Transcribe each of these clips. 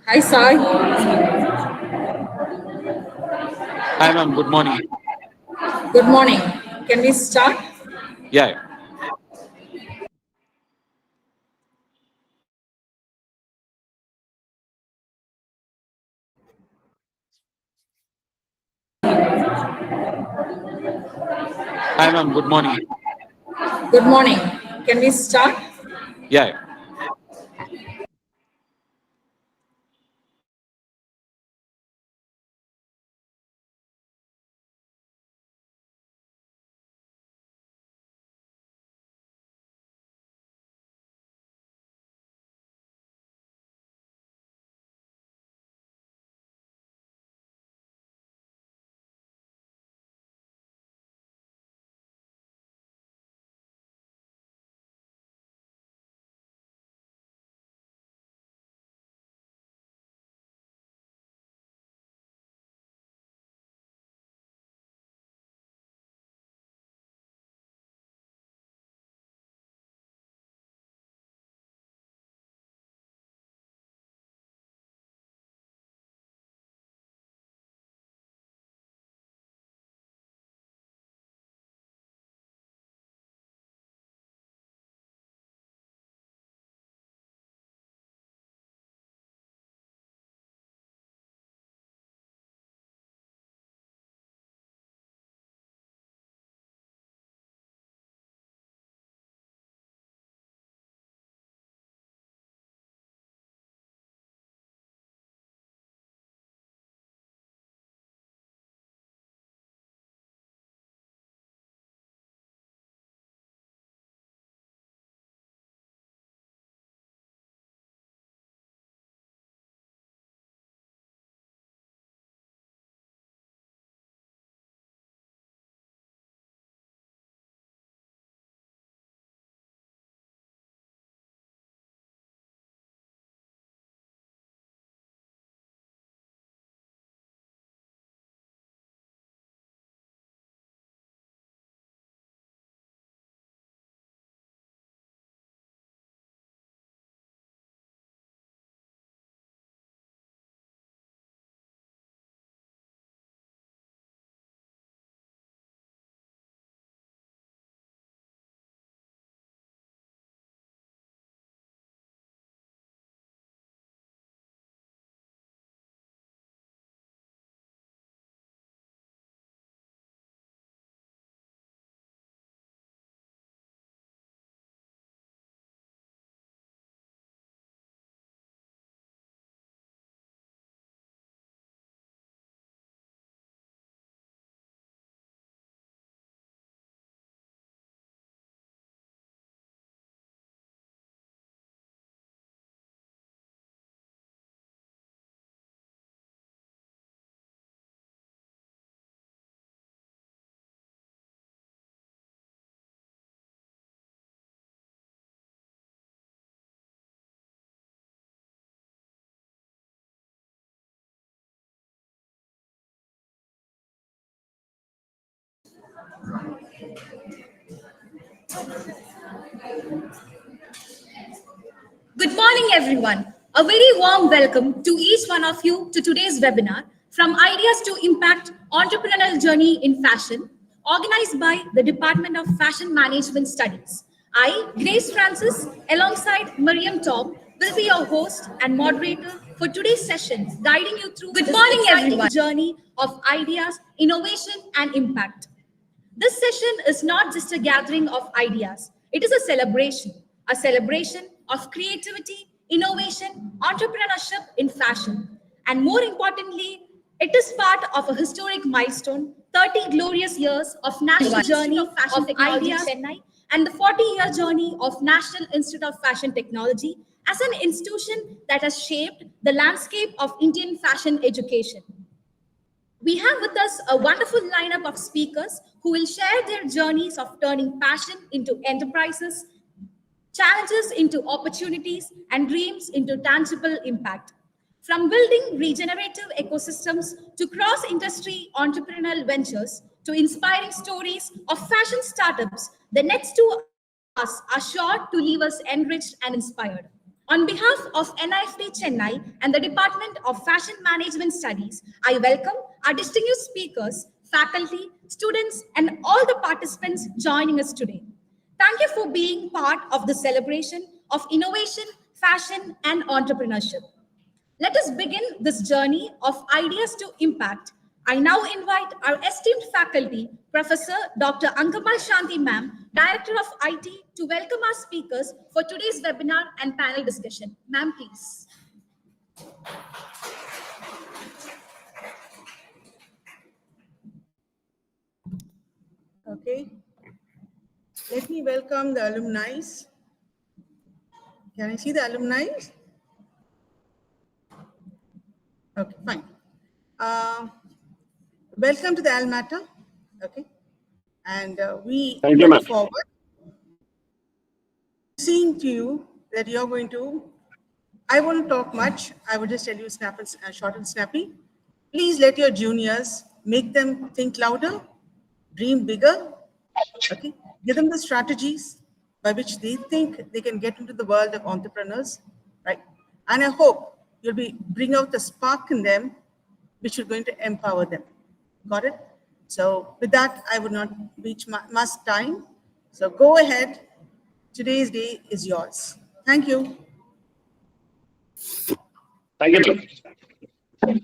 Hi, Sai. Hi, ma'am. Good morning. Good morning. Can we start? Yeah. Hi, ma'am. Good morning. Good morning. Can we start? Yeah. Good morning, everyone. A very warm welcome to each one of you to today's webinar, From Ideas to Impact Entrepreneurial Journey in Fashion, organized by the Department of Fashion Management Studies. I, Grace Francis, alongside Miriam Tom, will be your host and moderator for today's session, guiding you through this exciting journey of ideas, innovation, and impact. This session is not just a gathering of ideas, it is a celebration of creativity, innovation, entrepreneurship in fashion. And more importantly, it is part of a historic milestone 30 glorious years of national journey of fashion technology ideas, Chennai, and the 40-year journey of National Institute of Fashion Technology as an institution that has shaped the landscape of Indian fashion education. We have with us a wonderful lineup of speakers who will share their journeys of turning passion into enterprises, challenges into opportunities, and dreams into tangible impact. From building regenerative ecosystems to cross industry entrepreneurial ventures to inspiring stories of fashion startups, the next 2 hours us are sure to leave us enriched and inspired. On behalf of NIFT Chennai and the Department of Fashion Management Studies, I welcome our distinguished speakers, faculty, students, and all the participants joining us today. Thank you for being part of the celebration of innovation, fashion, and entrepreneurship. Let us begin this journey of ideas to impact. I now invite our esteemed faculty, Professor Dr. Ankamal Shanti Ma'am, Director of IT, to welcome our speakers for today's webinar and panel discussion. Ma'am, please. Okay. Let me welcome the alumni. Can I see the alumni? Okay, fine. Welcome to the Almata. Okay. And we Thank you, look ma'am. forward to seeing to you that you're going to, I won't talk much. I will just tell you short and snappy. Please let your juniors make them think louder, dream bigger. Okay. Give them the strategies by which they think they can get into the world of entrepreneurs, right? And I hope you'll bring out the spark in them, which is going to empower them. Got it? So with that, I would not reach much time. So go ahead. Today's day is yours. Thank you. Thank you, ma'am.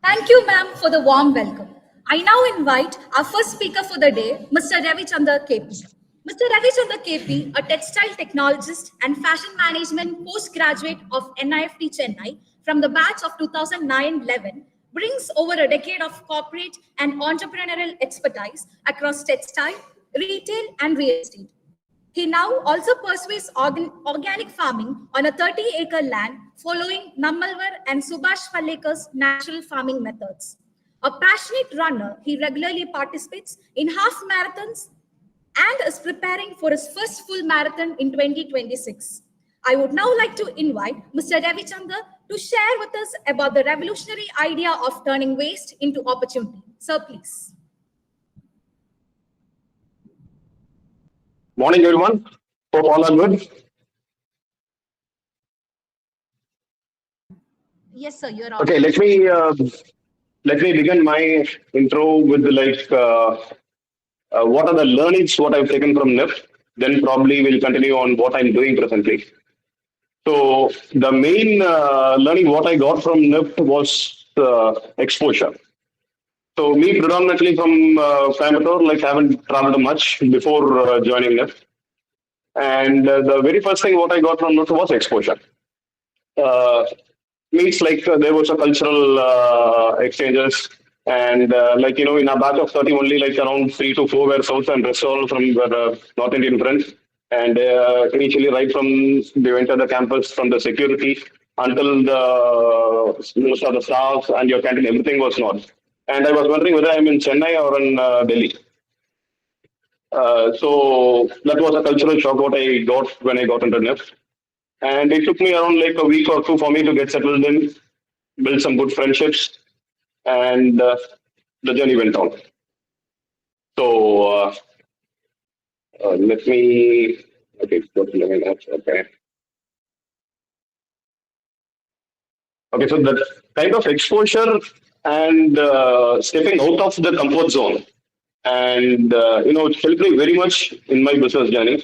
Thank you, ma'am, for the warm welcome. I now invite our first speaker for the day, Mr. Ravichander KP. Mr. Ravichander KP, a textile technologist and fashion management postgraduate of NIFT Chennai from the batch of 2009-11, brings over a decade of corporate and entrepreneurial expertise across textile, retail, and real estate. He now also pursues organic farming on a 30-acre land following Nammalvar and Subhash Palekar's natural farming methods. A passionate runner, he regularly participates in half marathons and is preparing for his first full marathon in 2026. I would now like to invite Mr. Ravichander to share with us about the revolutionary idea of turning waste into opportunity. Sir, please. Morning, everyone. Hope all are good. Yes, sir, you're on. Okay, let me begin my intro with what are the learnings what I've taken from NIFT. Then probably we'll continue on what I'm doing presently. So the main learning what I got from NIFT was exposure. So me predominantly from Coimbatore, haven't traveled much before joining NIFT. And the very first thing what I got from NIFT was exposure. Means there was a cultural exchanges, and in a batch of 30 only around 3 to 4 were South and rest all from North Indian friends. And initially right from they went to the campus from the security until the most of the staff and your canteen, everything was North. And I was wondering whether I'm in Chennai or in Delhi. So that was a cultural shock what I got when I got into NIFT. And it took me around a week or two for me to get settled in, build some good friendships, and the journey went on. So let me, okay, okay. Okay, so that kind of exposure and stepping out of the comfort zone, and it helped me very much in my business journey.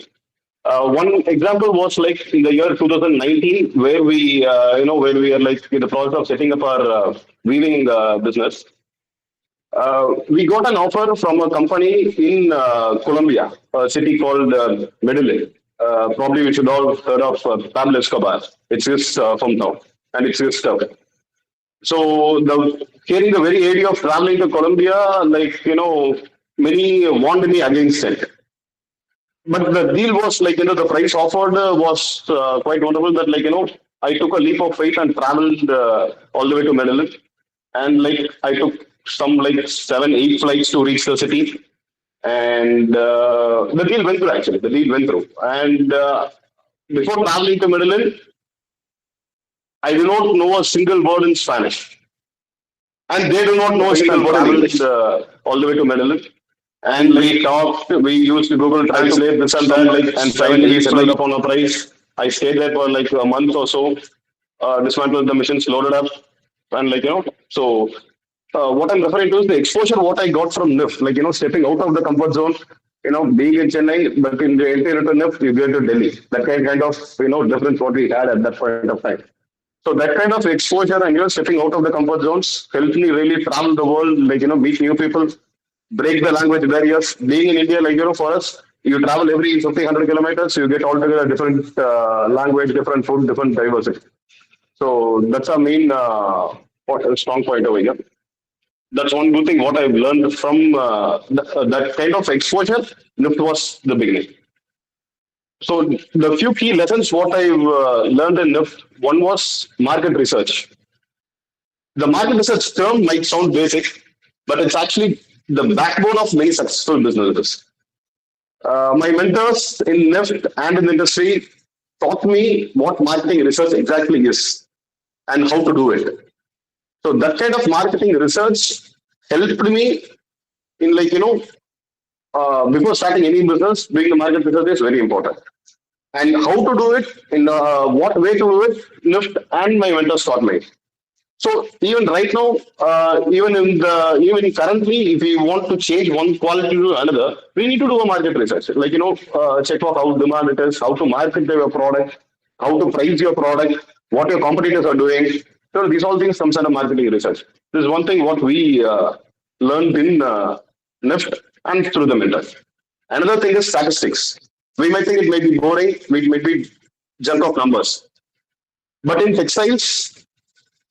One example was in the year 2019, where we are in the process of setting up our weaving business. We got an offer from a company in Colombia, a city called Medellin. Probably we should all heard of Pablo Escobar. It's his hometown, and it's his stuff. So hearing the very idea of traveling to Colombia, many warned me against it. But the deal was the price offered was quite wonderful that I took a leap of faith and traveled all the way to Medellin. And I took some 7-8 flights to reach the city. And the deal went through actually, the deal went through. And before traveling to Medellin, I do not know a single word in Spanish. And they do not know a single word in English all the way to Medellin. And we talked, we used Google Translate, this and that, like, and finally we settled upon a price. I stayed there for like a month or so, dismantled the machines, loaded up, and like, so what I'm referring to is the exposure what I got from NIFT, like, stepping out of the comfort zone, being in Chennai, but in the entry to NIFT, you get to Delhi. That kind of, difference what we had at that point of time. So that kind of exposure and, stepping out of the comfort zones helped me really travel the world, like, meet new people, break the language barriers. Being in India, like, for us, you travel every 50, 100 kilometers, you get altogether different language, different food, different diversity. So that's our main strong point over here. That's one good thing what I've learned from that kind of exposure. NIFT was the beginning. So the few key lessons what I've learned in NIFT, one was market research. The market research term might sound basic, but it's actually the backbone of many successful businesses. My mentors in NIFT and in the industry taught me what marketing research exactly is and how to do it. So that kind of marketing research helped me in, like, before starting any business, doing the market research is very important. And how to do it, in what way to do it, NIFT and my mentors taught me. So even right now, even currently, if we want to change one quality to another, we need to do a market research. Like, check for how demand it is, how to market your product, how to price your product, what your competitors are doing. So these all things comes under marketing research. This is one thing what we learned in NIFT and through the mentors. Another thing is statistics. We might think it may be boring, it might be junk of numbers. But in textiles,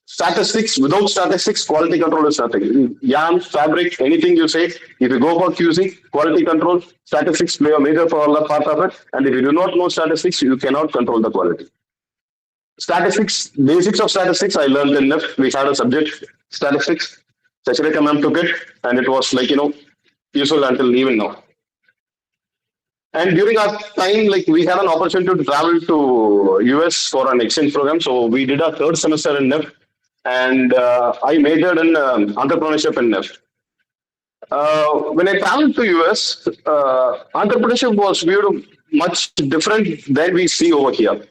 statistics, without statistics, quality control is nothing. Yarn, fabric, anything you say, if you go for QC, quality control, statistics play a major part of it. And if you do not know statistics, you cannot control the quality. Statistics, basics of statistics, I learned in NIFT. We had a subject, statistics. Sacharika ma'am took it, and it was like, useful until even now. And during our time, like, we had an opportunity to travel to US for an exchange program. So we did our third semester in NIFT, and I majored in entrepreneurship in NIFT. When I traveled to US, entrepreneurship was viewed much different than we see over here.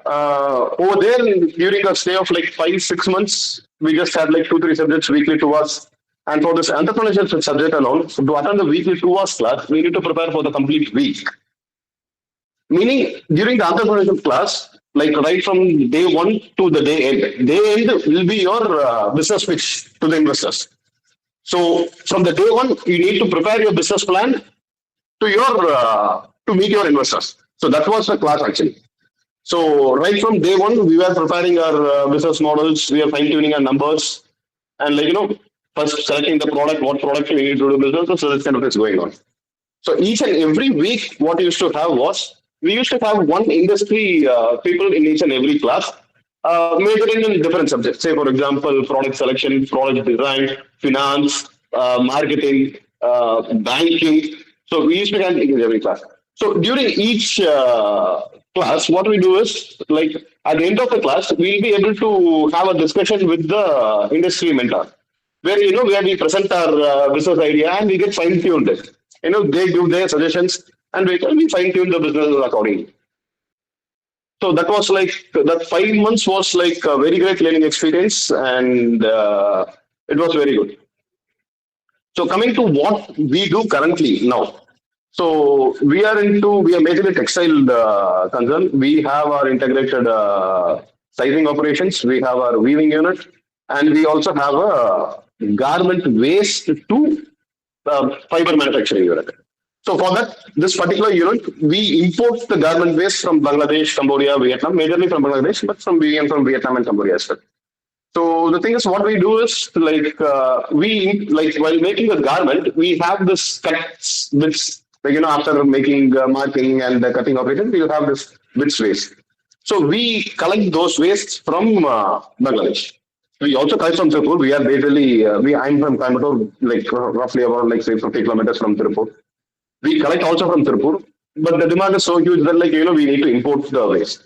Over there, during a stay of like 5-6 months, we just had like 2-3 subjects weekly to us. And for this entrepreneurship subject alone, to attend the weekly 2 hours class, we need to prepare for the complete week. Meaning, during the entrepreneurship class, like right from day 1 to the day end will be your business pitch to the investors. So from the day 1, you need to prepare your business plan to meet your investors. So that was the class actually. So right from day 1, we were preparing our business models, we are fine-tuning our numbers, and like, first selecting the product, what product we need to do business, so this kind of is going on. So each and every week, what we used to have was, we used to have one industry people in each and every class, majoring in different subjects. Say, for example, product selection, product design, finance, marketing, banking. So we used to have in every class. So during each class, what we do is, like, at the end of the class, we'll be able to have a discussion with the industry mentor, where we present our business idea and we get fine-tuned it. They give their suggestions and we fine-tune the business accordingly. So that was like, that 5 months was like a very great learning experience, and it was very good. So coming to what we do currently now. So we are majorly textile concern. We have our integrated sizing operations. We have our weaving unit, and we also have a garment waste to fiber manufacturing unit. So for that, this particular unit, we import the garment waste from Bangladesh, Cambodia, Vietnam, majorly from Bangladesh, but from Vietnam and Cambodia as well. So the thing is, what we do is, like, while making a garment, we have this cuts, which, like, after making marking and the cutting operation, we have this bits waste. So we collect those wastes from Bangladesh. We also collect from Tirupur. We are basically, I'm from Coimbatore, like roughly about like say 50 kilometers from Tirupur. We collect also from Tirupur, but the demand is so huge that, like, we need to import the waste.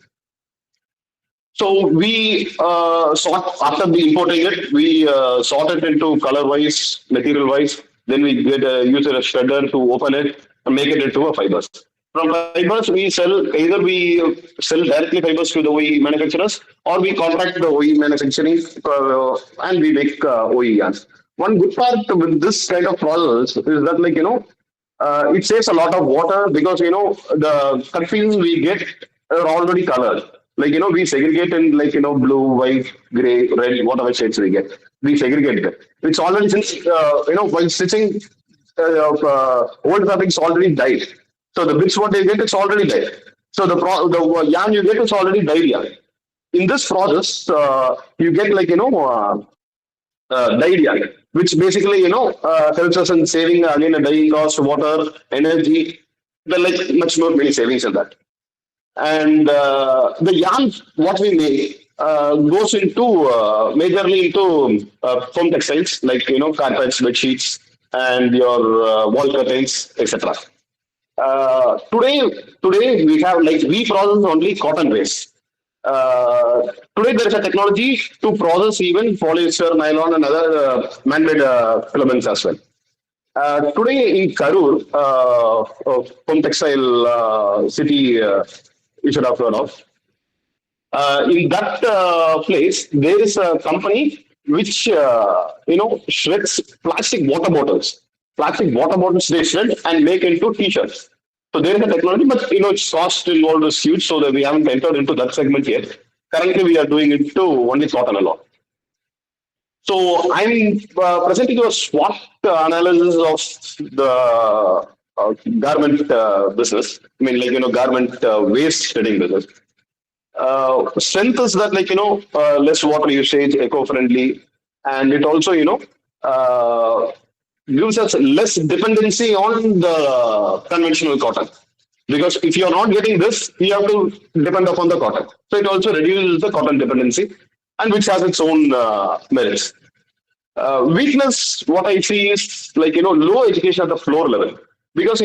So we sort, after importing it, we sort it into color-wise, material-wise. Then we use a shredder to open it and make it into a fibers. From fibers, we sell directly fibers to the OE manufacturers, or we contract the OE manufacturing and we make OE yarns. One good part with this kind of process is that, it saves a lot of water because the cut fields we get are already colored. We segregate in blue, white, gray, red, whatever shades we get. We segregate them. It's already since while stitching, old fabric is already dyed. So the bits what they get, it's already dyed. So the yarn you get is already dyed yarn. In this process, you get dyed yarn, which basically helps us in saving again a dye cost, water, energy. There are much more many savings in that. And the yarn what we make goes into majorly into foam textiles carpets, bed sheets, and your wall curtains, etc. Today we have we process only cotton waste. Today there is a technology to process even polyester, nylon, and other man-made filaments as well. Today in Karur, foam textile city, you should have heard of. In that place, there is a company which shreds plastic water bottles. Plastic water bottles they shred and make into t-shirts. So there is a technology, but its cost involved is huge, so that we haven't entered into that segment yet. Currently, we are doing it to only cotton alone. So I'm presenting you a SWOT analysis of the garment business. I mean, garment waste shredding business. Strength is that less water usage, eco-friendly, and it also gives us less dependency on the conventional cotton. Because if you are not getting this, you have to depend upon the cotton. So it also reduces the cotton dependency, and which has its own merits. Weakness, what I see is low education at the floor level. Because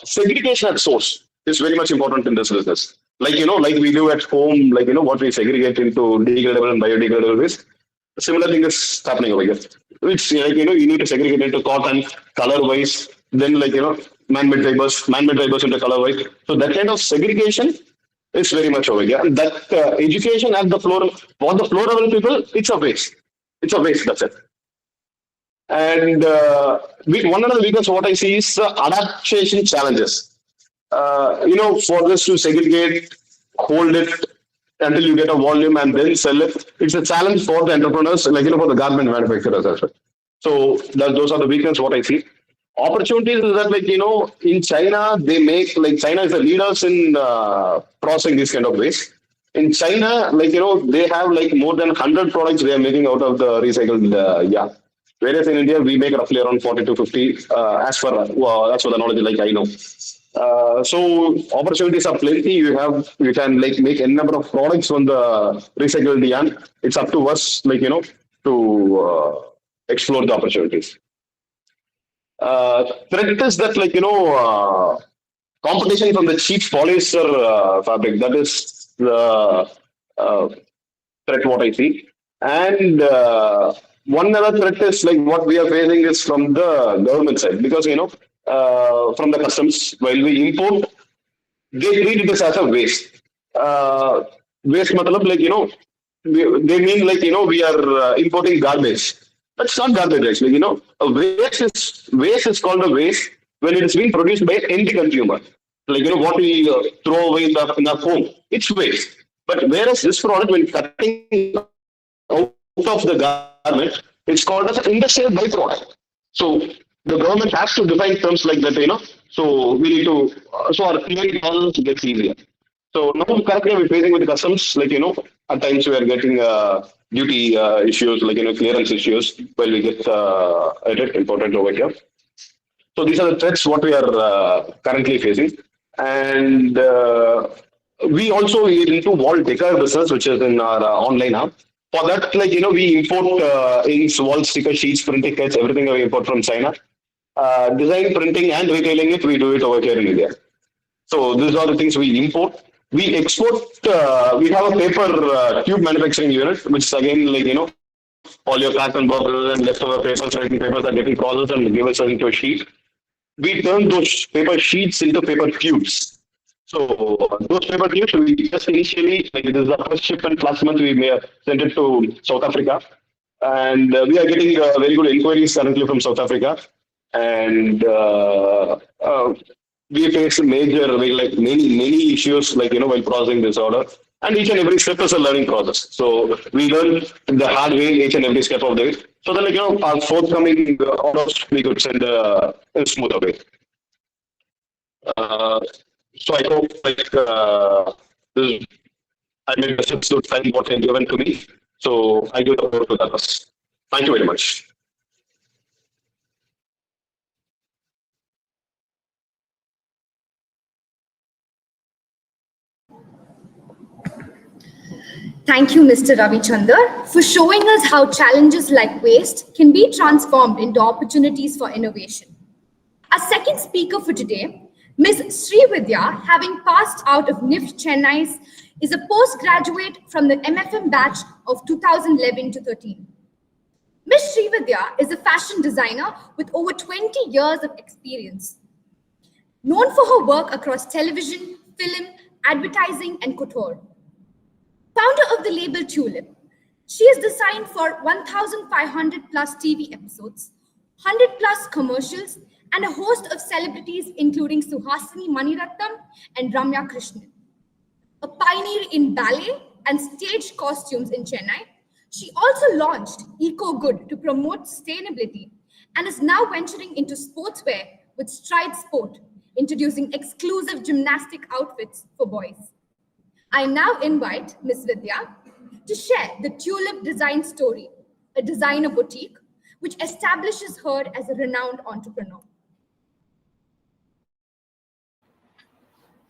segregation at source is very much important in this business. Like we do at home, what we segregate into degradable and biodegradable waste. A similar thing is happening over here. Which you need to segregate into cotton, color wise, then man-made fibers into color wise. So that kind of segregation is very much over here. And that education at the floor, for the floor level people, it's a waste. It's a waste, that's it. And one of the weakness what I see is adaptation challenges. For this to segregate, hold it until you get a volume and then sell it, it's a challenge for the entrepreneurs, for the garment manufacturers as well. So those are the weaknesses what I see. Opportunities is that in China they make China is the leaders in processing this kind of waste. In China, they have more than 100 products they are making out of the recycled yarn. Whereas in India, we make roughly around 40 to 50 as for the knowledge I know. So opportunities are plenty. You can make any number of products from the recycled yarn. It's up to us, to explore the opportunities. Threat is that competition from the cheap polyester fabric. That is the threat what I see. And one other threat is what we are facing is from the government side, because from the customs, while we import, they treat it as a waste. Waste matlab, they mean we are importing garbage. That's not garbage actually. A waste is called a waste when it is being produced by an end consumer. What we throw away in the home, it's waste. But whereas this product, when cutting out of the garment, it's called as an industrial byproduct. So the government has to define terms like that, So we need to, so our clearing process gets easier. So now currently we're facing with the customs, at times we are getting duty issues, clearance issues while we get it imported over here. So these are the threats what we are currently facing. And we also into wall decor business, which is in our online app. For that, we import inks, wall sticker sheets, printing kits, everything we import from China. Design, printing, and retailing it, we do it over here in India. So these are the things we import. We export. We have a paper tube manufacturing unit, which is again all your carton boxes and leftover papers, certain papers are getting processed and given into a sheet. We turn those paper sheets into paper cubes. So those paper cubes, we just initially, like it is the first shipment last month, we may have sent it to South Africa. And we are getting very good inquiries currently from South Africa. And we face major, like many issues, like, while processing this order. And each and every step is a learning process. So we learn the hard way each and every step of the way. So that, like, our forthcoming orders, we could send in a smoother way. So I hope, like, this, I made a sense to thank what has given to me. So I give the floor to others. Thank you very much. Thank you, Mr. Ravichander, for showing us how challenges like waste can be transformed into opportunities for innovation. Our second speaker for today, Ms. Srividya, having passed out of NIFT Chennai, is a postgraduate from the MFM batch of 2011 to 13. Ms. Srividya is a fashion designer with over 20 years of experience. Known for her work across television, film, advertising, and couture. Founder of the label Tulip, she has designed for 1,500 plus TV episodes, 100 plus commercials, and a host of celebrities including Suhasini Maniratnam and Ramya Krishnan. A pioneer in ballet and stage costumes in Chennai, she also launched Eco Good to promote sustainability and is now venturing into sportswear with Stride Sport, introducing exclusive gymnastic outfits for boys. I now invite Ms. Vidya to share the Tulip design story, a designer boutique, which establishes her as a renowned entrepreneur.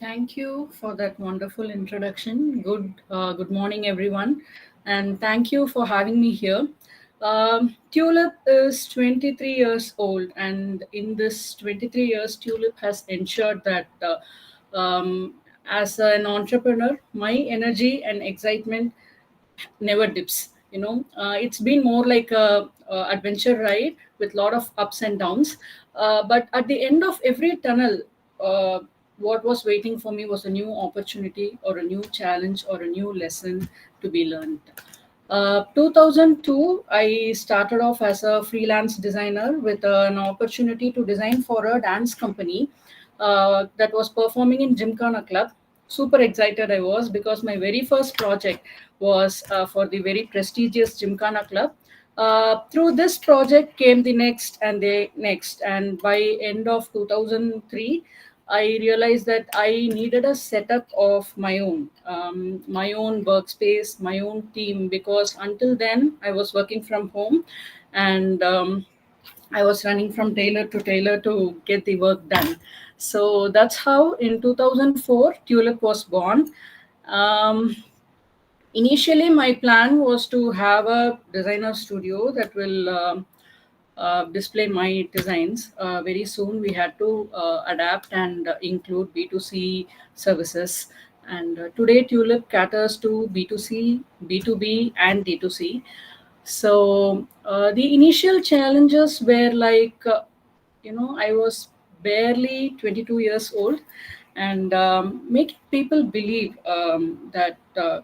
Thank you for that wonderful introduction. Good morning, everyone, and thank you for having me here. Tulip is 23 years old, and in this 23 years, Tulip has ensured that as an entrepreneur, my energy and excitement never dips. It's been more like a adventure ride with a lot of ups and downs. But at the end of every tunnel, what was waiting for me was a new opportunity or a new challenge or a new lesson to be learned. 2002, I started off as a freelance designer with an opportunity to design for a dance company that was performing in Gymkhana Club. Super excited I was because my very first project was for the very prestigious Gymkhana Club. Through this project came the next and the next, and by end of 2003, I realized that I needed a setup of my own workspace, my own team, because until then I was working from home and I was running from tailor to tailor to get the work done. So that's how in 2004 Tulip was born. Initially, my plan was to have a designer studio that will display my designs. Very soon, we had to adapt and include B2C services. And today, Tulip caters to B2C, B2B, and D2C. So the initial challenges were like, I was barely 22 years old, and making people believe that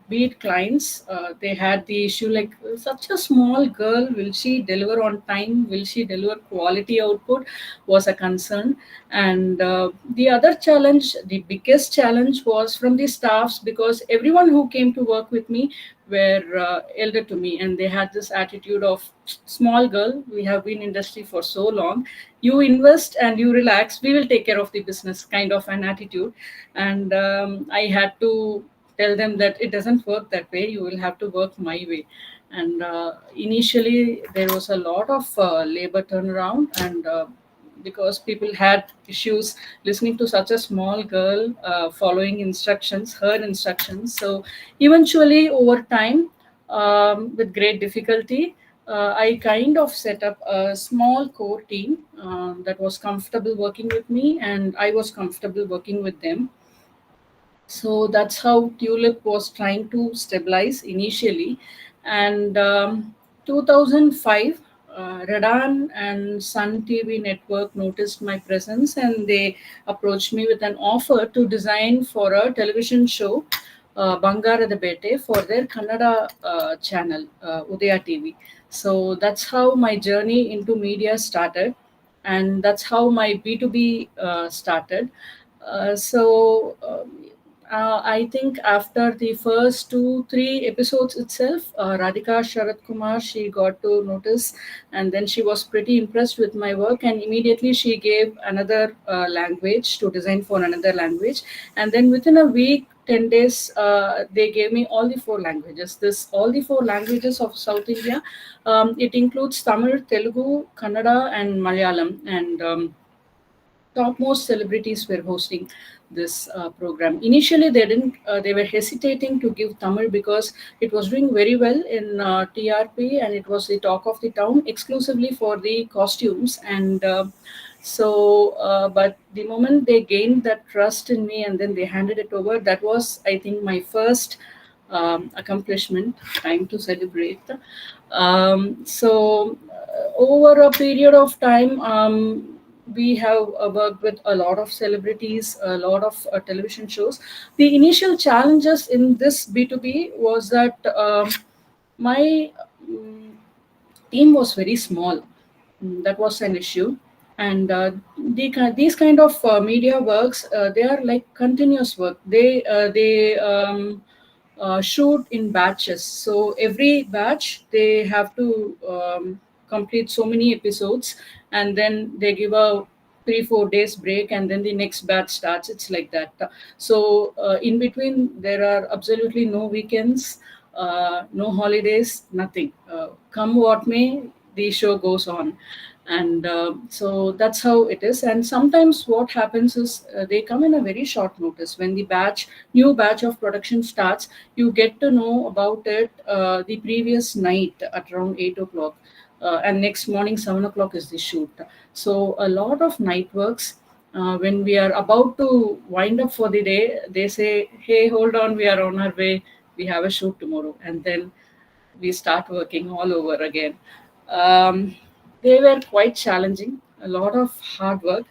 be it clients, they had the issue like, such a small girl, will she deliver on time, will she deliver quality output, was a concern. And the other challenge, the biggest challenge, was from the staffs, because everyone who came to work with me were elder to me, and they had this attitude of, small girl, we have been in industry for so long, you invest and you relax, we will take care of the business, kind of an attitude. And I had to tell them that it doesn't work that way, you will have to work my way. And initially there was a lot of labor turnaround, and because people had issues listening to such a small girl following instructions, her instructions. So eventually over time, with great difficulty, I kind of set up a small core team that was comfortable working with me, and I was comfortable working with them. So that's how Tulip was trying to stabilize initially. And 2005, Radan and Sun TV network noticed my presence and they approached me with an offer to design for a television show, Bangara the Bete, for their Kannada channel, Udaya TV. So that's how my journey into media started, and that's how my B2B started. I think after the first 2, 3 episodes itself, Radhika Sharad Kumar, she got to notice, and then she was pretty impressed with my work, and immediately she gave another language to design for another language, and then within a week, 10 days, they gave me all the 4 languages. This all the 4 languages of South India. It includes Tamil, Telugu, Kannada, and Malayalam, and topmost celebrities were hosting this program. Initially, they didn't. They were hesitating to give Tamil because it was doing very well in TRP, and it was the talk of the town exclusively for the costumes. And but the moment they gained that trust in me, and then they handed it over, that was, I think, my first accomplishment. Time to celebrate. Over a period of time, we have worked with a lot of celebrities, a lot of television shows. The initial challenges in this B2B was that my team was very small. That was an issue. And these kind of media works, they are like continuous work. They shoot in batches. So every batch, they have to complete so many episodes, and then they give a 3, 4 days break, and then the next batch starts. It's like that. So in between, there are absolutely no weekends, no holidays, nothing. Come what may, the show goes on. And so that's how it is. And sometimes what happens is they come in a very short notice. When the new batch of production starts, you get to know about it the previous night at around 8 o'clock, and next morning 7 o'clock is the shoot. So a lot of night works. When we are about to wind up for the day, they say, "Hey, hold on, we are on our way. We have a shoot tomorrow," and then we start working all over again. They were quite challenging, a lot of hard work.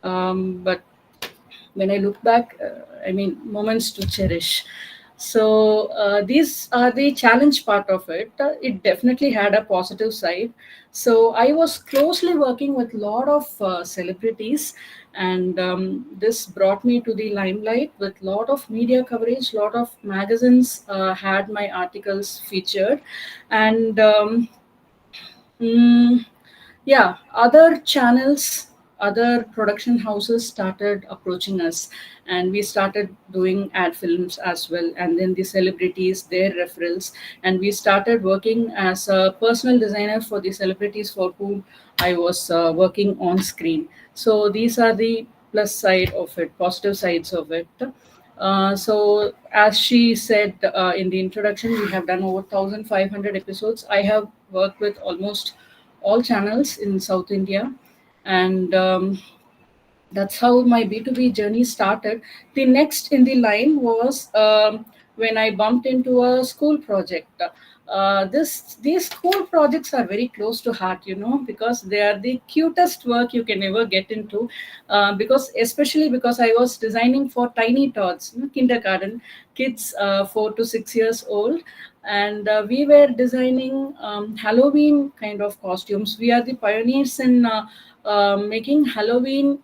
But when I look back, moments to cherish. So these are the challenge part of it. It definitely had a positive side. So I was closely working with a lot of celebrities, and this brought me to the limelight with a lot of media coverage. A lot of magazines had my articles featured, and other channels, other production houses started approaching us, and we started doing ad films as well, and then the celebrities, their referrals, and we started working as a personal designer for the celebrities for whom I was working on screen. So these are the plus side of it, positive sides of it. So as she said in the introduction, we have done over 1,500 episodes. I have worked with almost all channels in South India, and that's how my B2B journey started. The next in the line was when I bumped into a school project. These school projects are very close to heart, because they are the cutest work you can ever get into. Especially because I was designing for tiny tots, kindergarten kids, 4 to 6 years old, and we were designing Halloween kind of costumes. We are the pioneers in making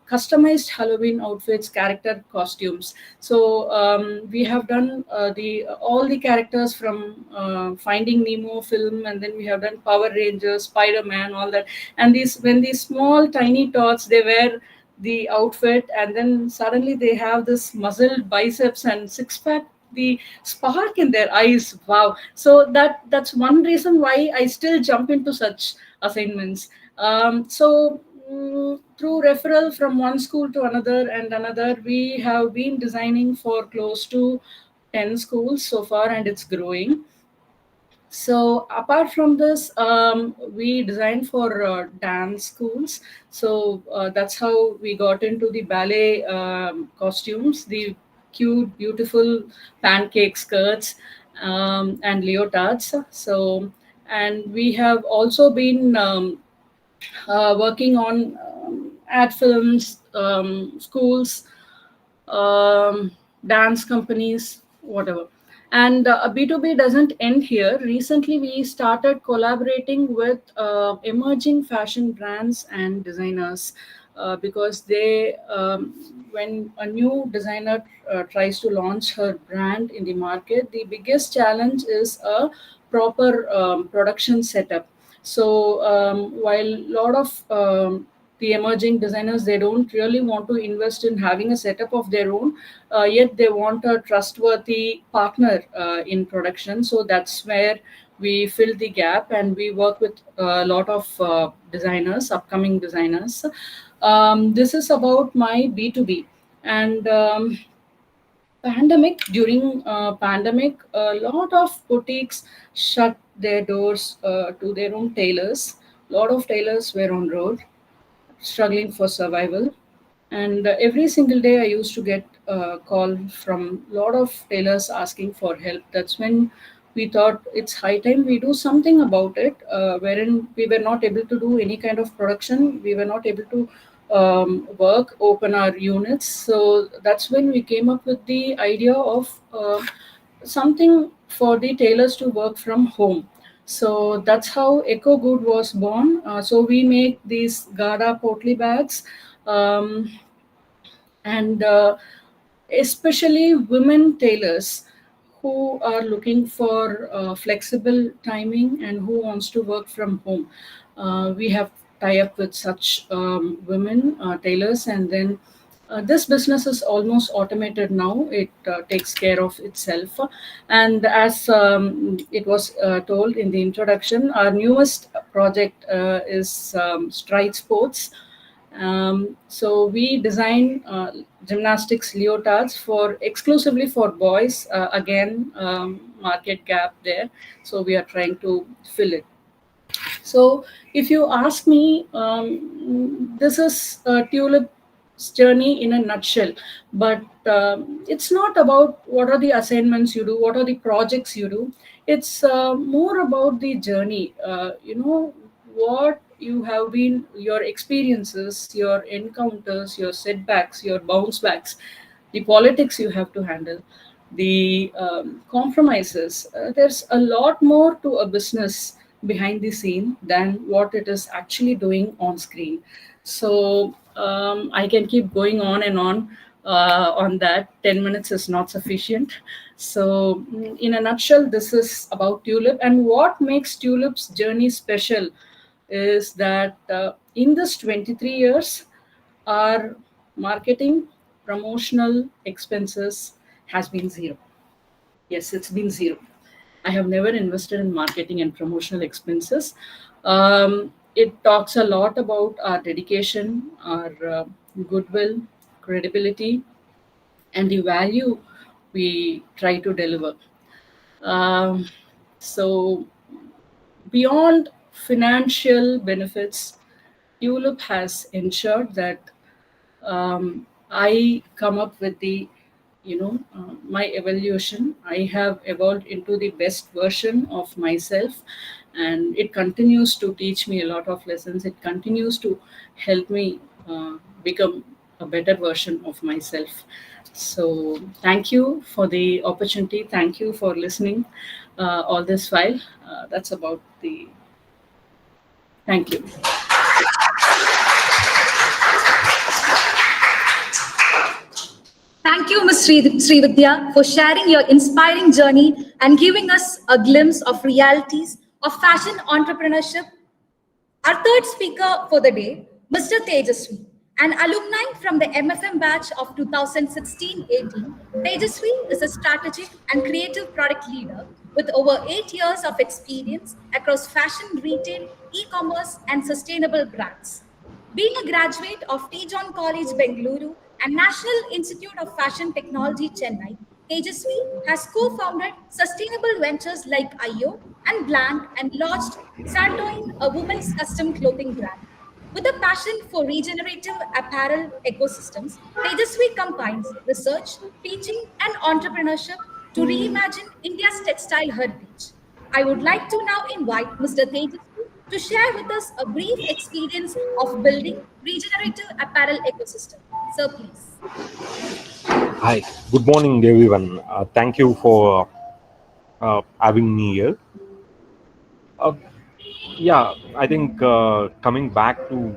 customized Halloween outfits, character costumes. So we have done all the characters from Finding Nemo film, and then we have done Power Rangers, Spider-Man, all that. And when these small tiny tots, they wear the outfit, and then suddenly they have this muscled biceps and six-pack, the spark in their eyes. Wow. So that's one reason why I still jump into such assignments. Through referral from one school to another and another, we have been designing for close to 10 schools so far, and it's growing. So apart from this, we designed for dance schools. So that's how we got into the ballet costumes, the cute, beautiful pancake skirts and leotards. So and we have also been working on ad films, schools, dance companies, whatever. And B2B doesn't end here. Recently, we started collaborating with emerging fashion brands and designers because when a new designer tries to launch her brand in the market, the biggest challenge is a proper production setup. So while a lot of the emerging designers, they don't really want to invest in having a setup of their own, yet they want a trustworthy partner in production. So that's where we fill the gap, and we work with a lot of designers, upcoming designers. This is about my B2B. And during pandemic, a lot of boutiques shut their doors to their own tailors. A lot of tailors were on road, struggling for survival. And every single day I used to get a call from a lot of tailors asking for help. That's when we thought it's high time we do something about it, wherein we were not able to do any kind of production. We were not able to open our units. So that's when we came up with the idea of something for the tailors to work from home. So that's how Eco Good was born. So we make these Gada Potli bags, um, and especially women tailors who are looking for flexible timing and who wants to work from home. We have tie up with such women tailors, and then this business is almost automated now. It takes care of itself. And as it was told in the introduction, our newest project is Stride Sports. So we design gymnastics leotards for exclusively for boys. Again, market gap there. So we are trying to fill it. So if you ask me, this is Tulip's journey in a nutshell. But it's not about what are the assignments you do, what are the projects you do. It's more about the journey. What you have been, your experiences, your encounters, your setbacks, your bounce backs, the politics you have to handle, the compromises. There's a lot more to a business behind the scene than what it is actually doing on screen. So I can keep going on and on that. 10 minutes is not sufficient. So in a nutshell, this is about Tulip. And what makes Tulip's journey special is that in this 23 years, our marketing promotional expenses has been zero. Yes, it's been zero. I have never invested in marketing and promotional expenses. It talks a lot about our dedication, our goodwill, credibility, and the value we try to deliver. So, beyond financial benefits, Tulip has ensured that I come up with my evolution. I have evolved into the best version of myself, and it continues to teach me a lot of lessons. It continues to help me become a better version of myself. So thank you for the opportunity. Thank you for listening all this while. That's about the. Thank you. Thank you, Ms. Srividya, for sharing your inspiring journey and giving us a glimpse of realities of fashion entrepreneurship. Our third speaker for the day, Mr. Tejaswi, an alumni from the MFM batch of 2016-18. Tejaswi is a strategic and creative product leader with over 8 years of experience across fashion, retail, e-commerce, and sustainable brands. Being a graduate of T. John College, Bengaluru, and National Institute of Fashion Technology, Chennai, Tejaswi has co-founded sustainable ventures like IO and Blank and launched Santoin, a women's custom clothing brand. With a passion for regenerative apparel ecosystems, Tejaswi combines research, teaching, and entrepreneurship to reimagine India's textile heritage. I would like to now invite Mr. Tejasvi to share with us a brief experience of building regenerative apparel ecosystem. Sir, please. Hi, good morning, everyone. Thank you for having me here. Uh, yeah, I think coming back to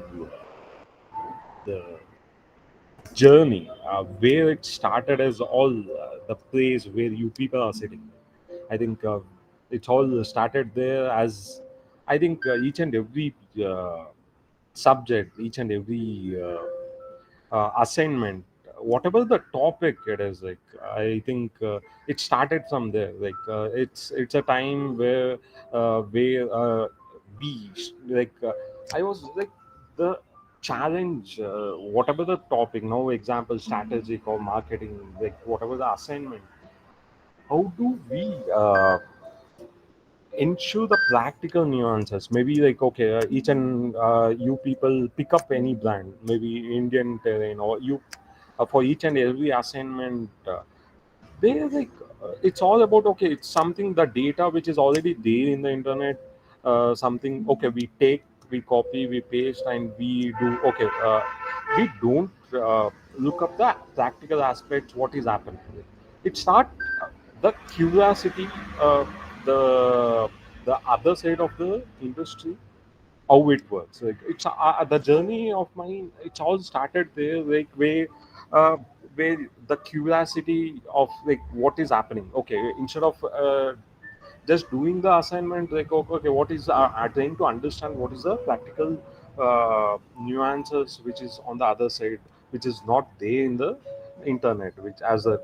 the journey, where it started as all the place where you people are sitting. I think it all started there as I think each and every subject, each and every assignment, whatever the topic it is, like I think it started from there. Like it's a time where we like I was like the challenge, whatever the topic, no example, strategic or marketing, like whatever the assignment, how do we ensure the practical nuances? Maybe like okay, each and you people pick up any brand, maybe Indian terrain, or you for each and every assignment, they like it's all about okay, it's something, the data which is already there in the internet, something okay, we take, we copy, we paste, and we do okay, we don't look up the practical aspects, what is happening. It's not the curiosity, uh, the the other side of the industry, how it works. Like it's the journey of mine. It's all started there, like uh, where the curiosity of like what is happening. Okay, instead of just doing the assignment, like okay, what is trying to understand what is the practical nuances which is on the other side, which is not there in the internet, which as the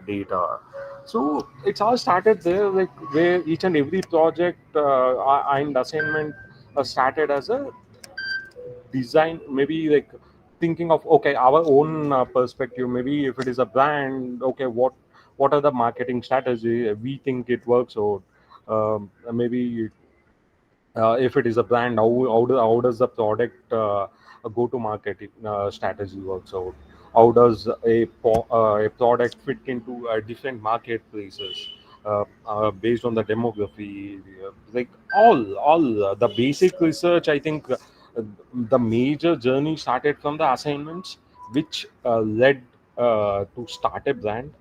data. So it's all started there, like where each and every project and assignment started as a design, maybe like thinking of okay, our own perspective. Maybe if it is a brand, okay, what are the marketing strategy we think it works, or maybe if it is a brand, how does the product go to market strategy works out? How does a product fit into different marketplaces based on the demography? Like all the basic research. I think the major journey started from the assignments, which led to start a brand.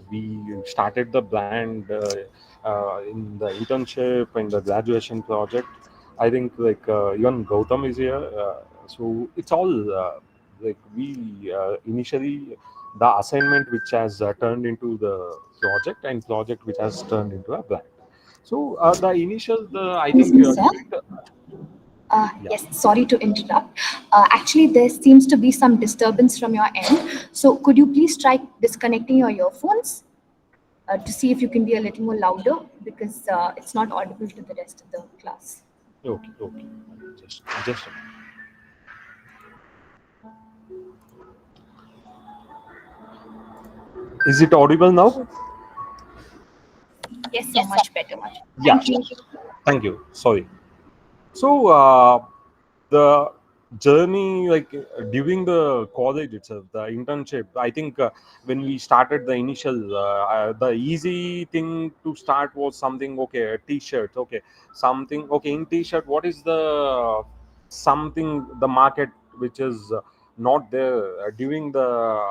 We started the brand in the internship and the graduation project. I think like even Gautam is here, so it's all like we initially the assignment which has turned into the project, and project which has turned into a brand. So the initial, the I Excuse think me, sir. during the yeah. Yes, sorry to interrupt. Actually, there seems to be some disturbance from your end. So, could you please try disconnecting your earphones to see if you can be a little more louder, because it's not audible to the rest of the class. Okay, just a minute. Is it audible now? Yes, sir, much better. Yeah. Thank you. Thank you. Sorry. So the journey, like during the college itself, the internship, I think when we started the initial, the easy thing to start was something okay, a t-shirt, okay, something okay in t-shirt. What is the something the market which is not there during the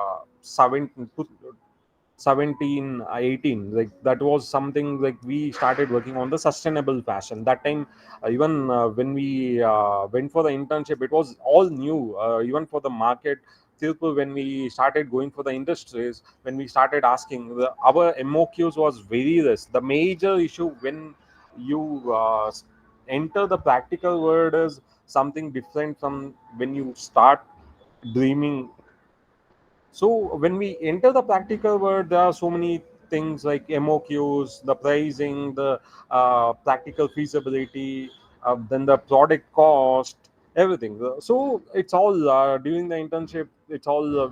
17 18, like that was something like we started working on the sustainable fashion that time. Even when we went for the internship, it was all new, even for the market. Tirupur, when we started going for the industries, when we started asking, our MOQs was very less. The major issue when you enter the practical world is something different from when you start dreaming. So when we enter the practical world, there are so many things like MOQs, the pricing, the practical feasibility, then the product cost, everything. So it's all during the internship. It's all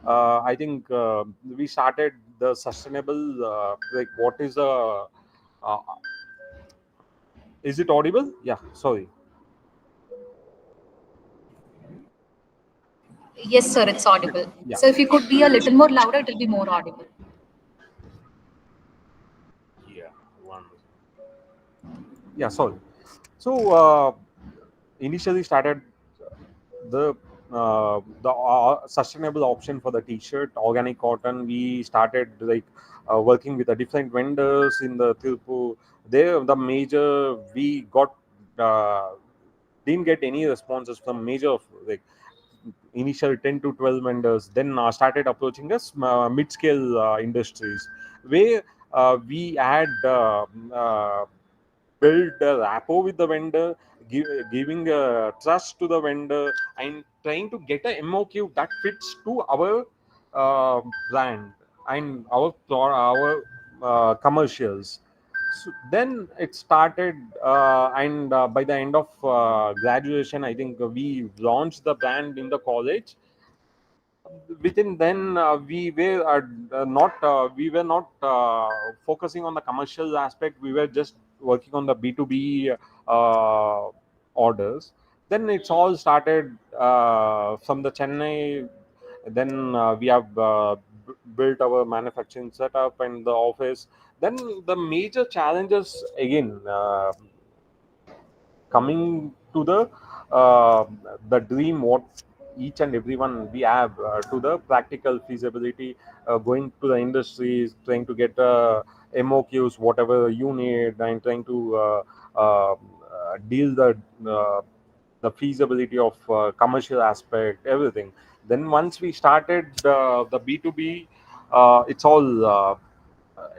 I think we started the sustainable. Like what is the? Uh, is it audible? Yeah. Sorry. Yes, sir, it's audible. Yeah. So, if you could be a little more louder, it will be more audible. Yeah. One. Yeah, sorry. So initially started the sustainable option for the t-shirt, organic cotton. We started like working with the different vendors in the Tirupur. There, the major we got uh, didn't get any responses from major like initial 10 to 12 vendors. Then started approaching us mid-scale industries where we had build a rapport with the vendor, giving a trust to the vendor, and trying to get a MOQ that fits to our brand and our commercials. So then it started, and by the end of graduation, I think we launched the brand in the college. Within then we were not focusing on the commercial aspect. We were just working on the B2B orders. Then it's all started from the Chennai. Then we have built our manufacturing setup and the office. Then the major challenges again, coming to uh, the dream what each and everyone we have, to the practical feasibility, going to the industries, trying to get MOQs whatever you need, and trying to deal uh, the feasibility of commercial aspect, everything. Then once we started the B2B, it's all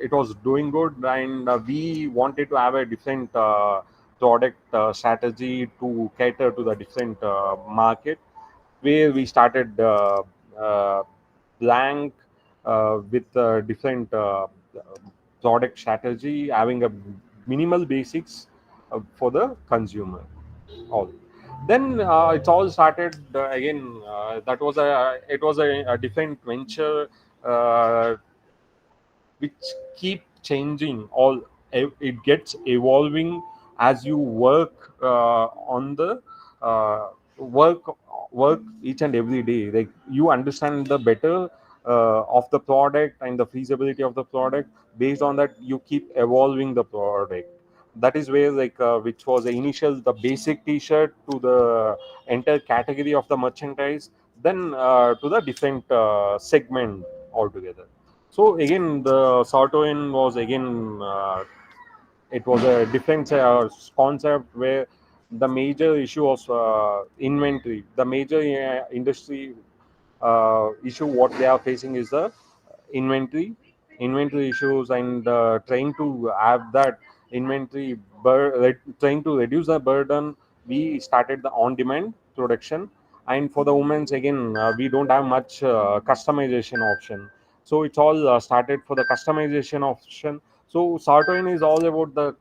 it was doing good, and we wanted to have a different product strategy to cater to the different market, where we started uh, blank with different product strategy, having a minimal basics for the consumer. All then it's all started again. That was a it was a different venture, uh, which keep changing. It gets evolving as you work on the uh, work work each and every day. Like you understand the better of the product and the feasibility of the product. Based on that, you keep evolving the product. That is where, like, which was the initial the basic t-shirt to the entire category of the merchandise, then to the different segment altogether. So again, the Sartoin was again, it was a different concept where the major issue was inventory. The major industry issue what they are facing is the inventory inventory issues, and trying to have that inventory trying to reduce the burden. We started the on-demand production, and for the women's again, we don't have much customization option. So it's all started for the customization option. So Sartoin is all about the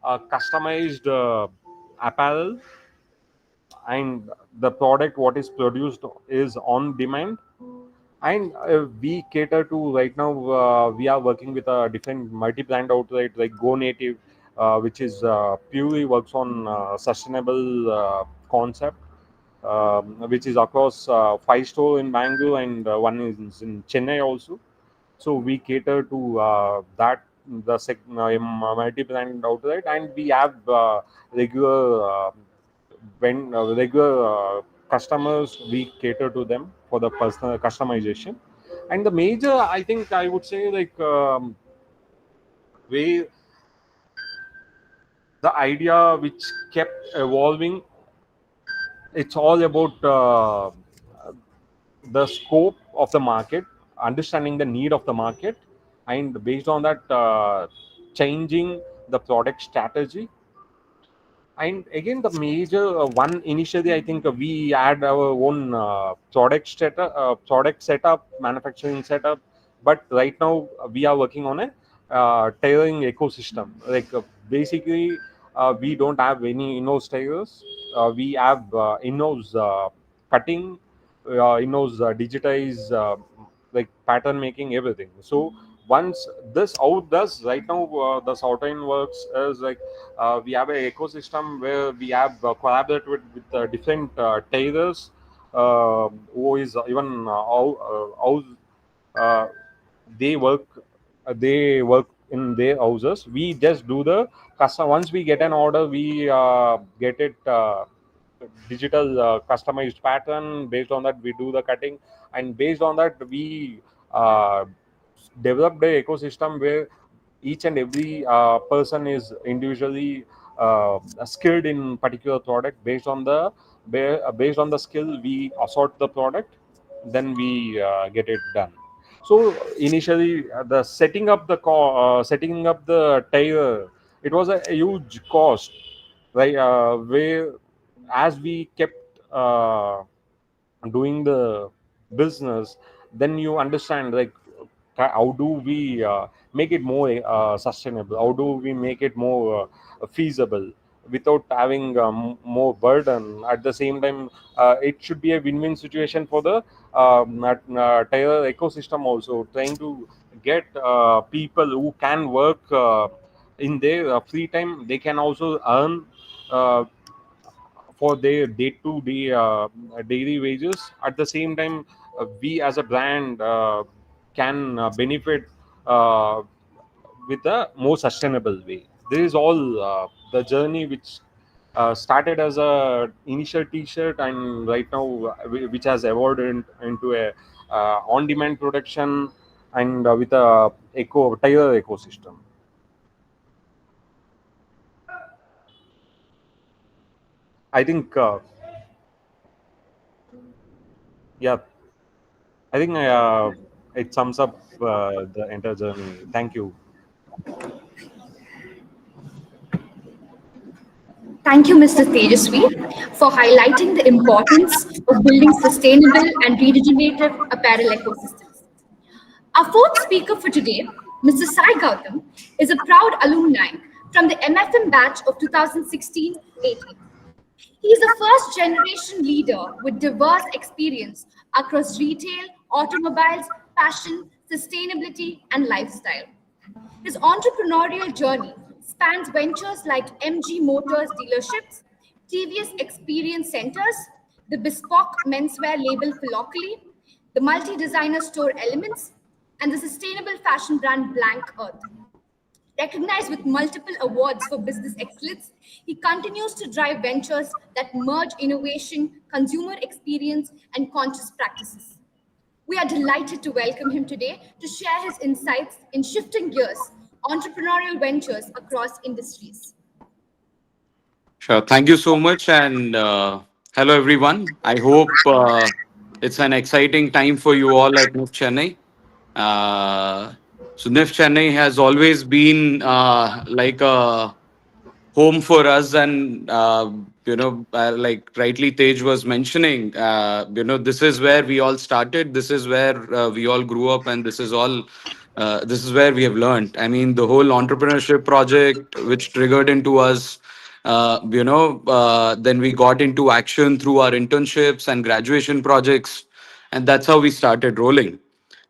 customized apparel, and the product what is produced is on demand. And we cater to right now, we are working with a different multi-brand outlet like Go Native, which is purely works on sustainable concept, which is across 5 stores in Bangalore, and one is in Chennai also. So we cater to that the multi-brand outlet, and we have regular regular customers. We cater to them for the personal customization. And the major, I think I would say, like, way the idea which kept evolving, it's all about the scope of the market, understanding the need of the market, and based on that, changing the product strategy. And again, the major one initially, I think we had our own product setup, manufacturing setup. But right now, we are working on a tailoring ecosystem. Like, basically, we don't have any in-house tailors. We have in-house cutting, in-house digitize, like pattern making, everything. So once this out does right now, the Sortain works is like, we have an ecosystem where we have collaborated with different tailors, who is even how they work they work in their houses. We just do the custom. Once we get an order, we get it digital customized pattern. Based on that, we do the cutting, and based on that, we developed a ecosystem where each and every person is individually skilled in particular product. Based on the skill, we assort the product, then we get it done. So initially, the setting up the tailor, it was a huge cost, right? Where as we kept doing the business, then you understand, like, how do we make it more sustainable? How do we make it more feasible without having more burden? At the same time, it should be a win-win situation for the tire ecosystem also, trying to get people who can work in their free time. They can also earn uh, for their day-to-day daily wages. At the same time, we as a brand can benefit uh, with a more sustainable way. This is all the journey which started as a initial t-shirt, and right now which has evolved into a on-demand production, and with a tire ecosystem. I think yeah, I think it sums up the entire journey. Thank you. Thank you, Mr. Tejaswi, for highlighting the importance of building sustainable and regenerative apparel ecosystems. Our fourth speaker for today, Mr. Sai Gautam, is a proud alumni from the MFM batch of 2016-18. He is a first-generation leader with diverse experience across retail, automobiles, fashion, sustainability, and lifestyle. His entrepreneurial journey spans ventures like MG Motors dealerships, TVS Experience Centers, the bespoke menswear label Philocally, the multi-designer store Elements, and the sustainable fashion brand Blank Earth. Recognized with multiple awards for business excellence, he continues to drive ventures that merge innovation, consumer experience, and conscious practices. We are delighted to welcome him today to share his insights in shifting gears, entrepreneurial ventures across industries. Sure. Thank you so much. And hello, everyone. I hope it's an exciting time for you all at NIF Chennai. So, NIF Chennai has always been like a home for us. And, like rightly Tej was mentioning, this is where we all started. This is where we all grew up. And this is where we have learned. I mean, the whole entrepreneurship project, which triggered into us, then we got into action through our internships and graduation projects. And that's how we started rolling.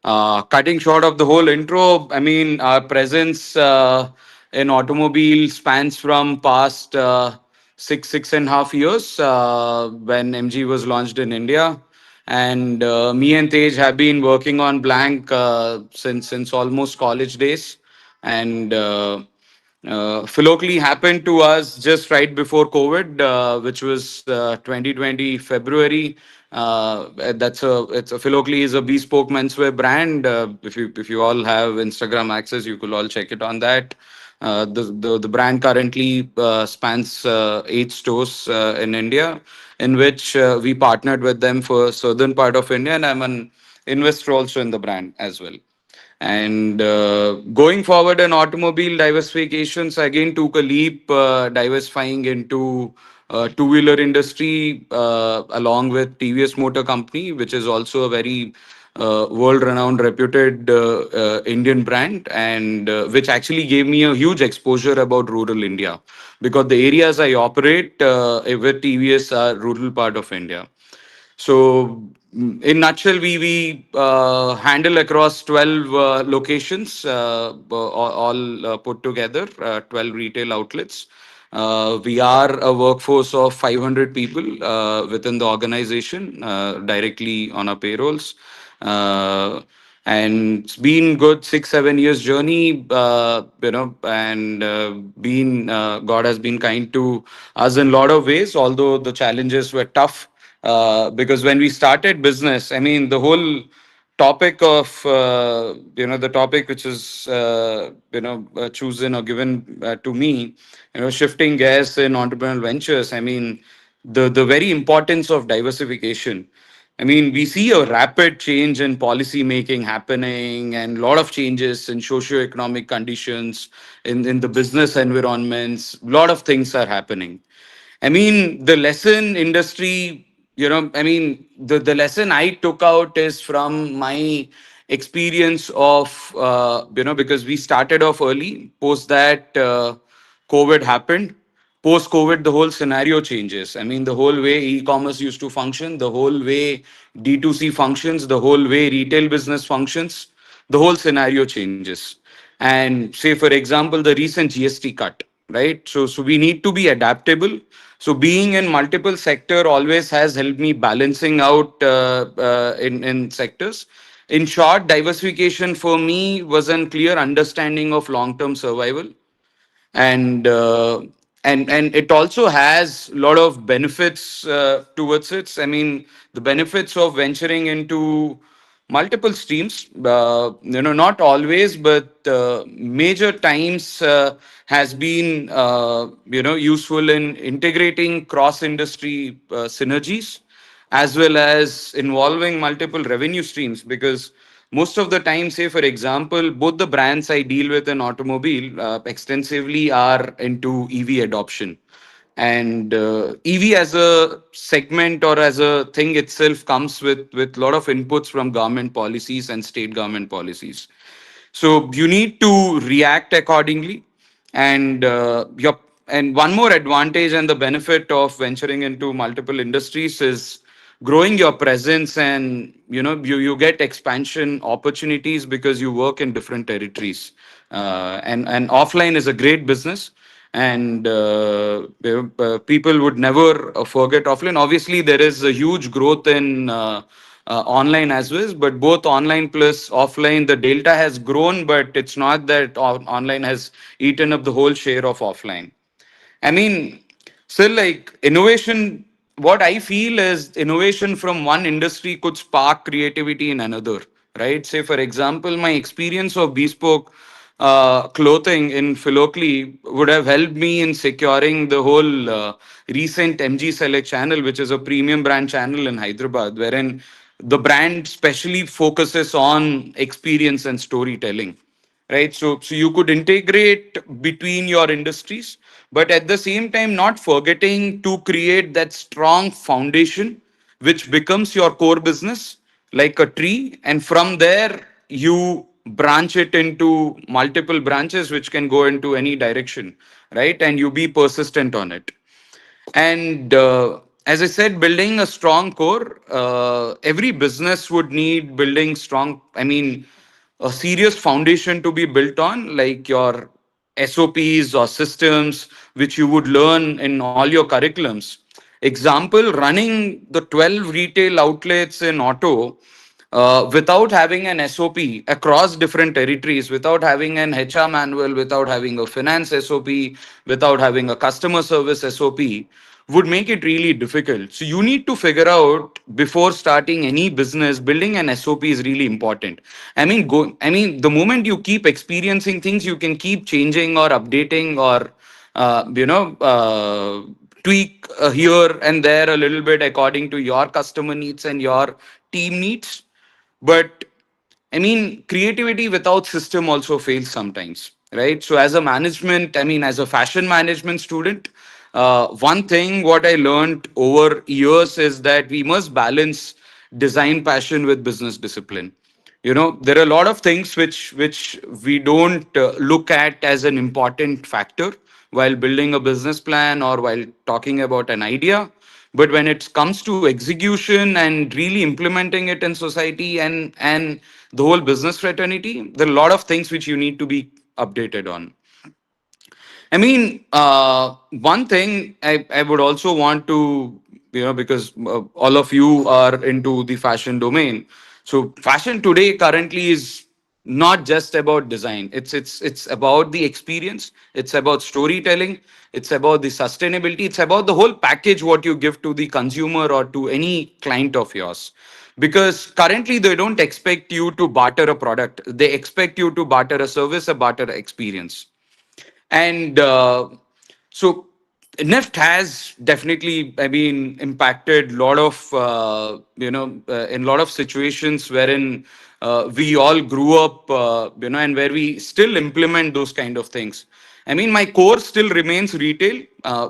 Cutting short of the whole intro, I mean, our presence in automobile spans from past 6.5 years when MG was launched in India. And me and Tej have been working on Blank since almost college days. And Philocally happened to us just right before COVID, which was 2020 February. It's a Philocally is a bespoke menswear brand. If you all have Instagram access, you could all check it on that. The brand currently spans 8 stores in India, in which we partnered with them for southern part of India, and I'm an investor also in the brand as well. And going forward in automobile diversifications, again took a leap, diversifying into two-wheeler industry along with TVS Motor Company, which is also a very world-renowned, reputed Indian brand, and which actually gave me a huge exposure about rural India, because the areas I operate with TVS are rural part of India. So, in nutshell, we handle across 12 locations, all put together, 12 retail outlets. We are a workforce of 500 people within the organization, directly on our payrolls. And it's been good 6-7 years journey, and God has been kind to us in a lot of ways, although the challenges were tough. Because when we started business, I mean, the whole topic of the topic which is chosen or given to me, shifting gears in entrepreneurial ventures. I mean, the very importance of diversification. I mean, we see a rapid change in policy making happening and a lot of changes in socio-economic conditions, in the business environments. A lot of things are happening. I mean, the lesson industry, the lesson I took out is from my experience of, because we started off early, post that COVID happened. Post COVID, the whole scenario changes. I mean, the whole way e-commerce used to function, the whole way D2C functions, the whole way retail business functions, the whole scenario changes. And say, for example, the recent GST cut, right? So we need to be adaptable. So being in multiple sector always has helped me balancing out in sectors. In short, diversification for me was a clear understanding of long-term survival, and and it also has a lot of benefits towards it. I mean, the benefits of venturing into multiple streams, not always, but major times has been useful in integrating cross industry synergies, as well as involving multiple revenue streams, because most of the time, say for example, both the brands I deal with in automobile extensively are into EV adoption. And EV as a segment or as a thing itself comes with a lot of inputs from government policies and state government policies. So you need to react accordingly. And and one more advantage and the benefit of venturing into multiple industries is growing your presence, and you get expansion opportunities because you work in different territories. And offline is a great business, and people would never forget offline. Obviously, there is a huge growth in online as well, but both online plus offline, the delta has grown, but it's not that online has eaten up the whole share of offline. I mean, still, like innovation, what I feel is innovation from one industry could spark creativity in another, right? Say, for example, my experience of bespoke clothing in Philocly would have helped me in securing the whole recent MG Select channel, which is a premium brand channel in Hyderabad, wherein the brand specially focuses on experience and storytelling, right? So you could integrate between your industries, but at the same time not forgetting to create that strong foundation which becomes your core business, like a tree, and from there you branch it into multiple branches which can go into any direction, right? And you be persistent on it. And as I said, building a strong core, every business would need building strong, I mean, a serious foundation to be built on, like your SOPs or systems, which you would learn in all your curriculums. Example, running the 12 retail outlets in auto without having an SOP across different territories, without having an HR manual, without having a finance SOP, without having a customer service SOP, would make it really difficult. So you need to figure out before starting any business, building an SOP is really important. The moment you keep experiencing things, you can keep changing or updating or tweak here and there a little bit according to your customer needs and your team needs. But I mean, creativity without system also fails sometimes, right? So as a management, I mean, as a fashion management student, one thing what I learned over years is that we must balance design passion with business discipline. There are a lot of things which we don't look at as an important factor while building a business plan or while talking about an idea. But when it comes to execution and really implementing it in society and the whole business fraternity, there are a lot of things which you need to be updated on. I mean, one thing I would also want to, because all of you are into the fashion domain. So fashion today currently is not just about design. It's about the experience. It's about storytelling. It's about the sustainability. It's about the whole package what you give to the consumer or to any client of yours. Because currently they don't expect you to barter a product. They expect you to barter a service, a barter experience. And so NIFT has definitely, I mean, impacted a lot of, in a lot of situations wherein we all grew up, and where we still implement those kind of things. I mean, my core still remains retail,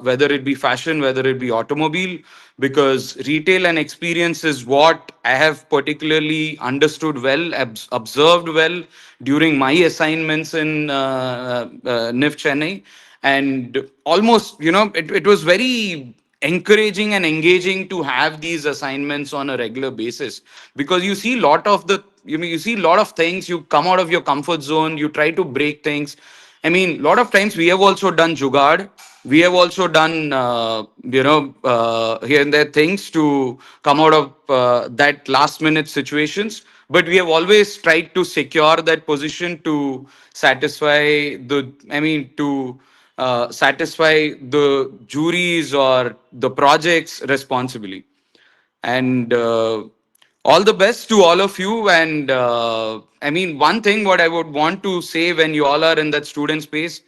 whether it be fashion, whether it be automobile, because retail and experience is what I have particularly understood well, observed well during my assignments in NIFT Chennai. And almost, it was very encouraging and engaging to have these assignments on a regular basis, because you see a lot of you see a lot of things, you come out of your comfort zone, you try to break things. I mean, a lot of times we have also done jugaad. We have also done, here and there things to come out of that last minute situations. But we have always tried to secure that position to satisfy satisfy the juries or the projects responsibly. And all the best to all of you. And I mean, one thing what I would want to say, when you all are in that student space,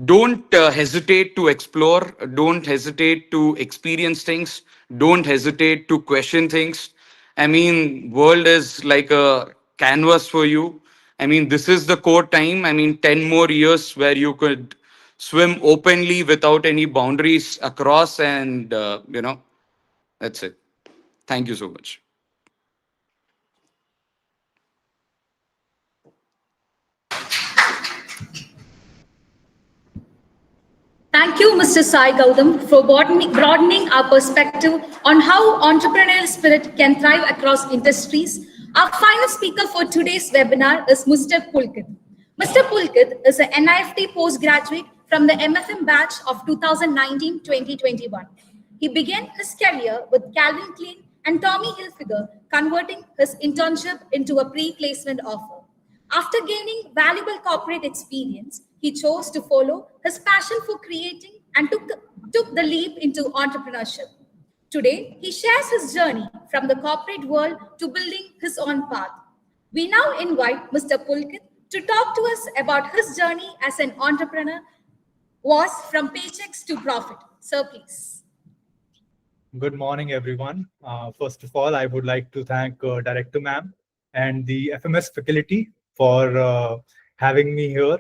don't hesitate to explore, don't hesitate to experience things, don't hesitate to question things. I mean, world is like a canvas for you. I mean, this is the core time. I mean, 10 more years where you could swim openly without any boundaries across. And that's it. Thank you so much. Thank you, Mr. Sai Gautam, for broadening our perspective on how entrepreneurial spirit can thrive across industries. Our final speaker for today's webinar is Mr. Pulkit. Mr. Pulkit is an NIFT postgraduate from the MFM batch of 2019-2021. He began his career with Calvin Klein and Tommy Hilfiger, converting his internship into a pre-placement offer. After gaining valuable corporate experience, he chose to follow his passion for creating and took the leap into entrepreneurship. Today, he shares his journey from the corporate world to building his own path. We now invite Mr. Pulkit to talk to us about his journey as an entrepreneur was from paychecks to profit. Sir, please. Good morning, everyone. First of all, I would like to thank Director Ma'am and the FMS faculty for having me here.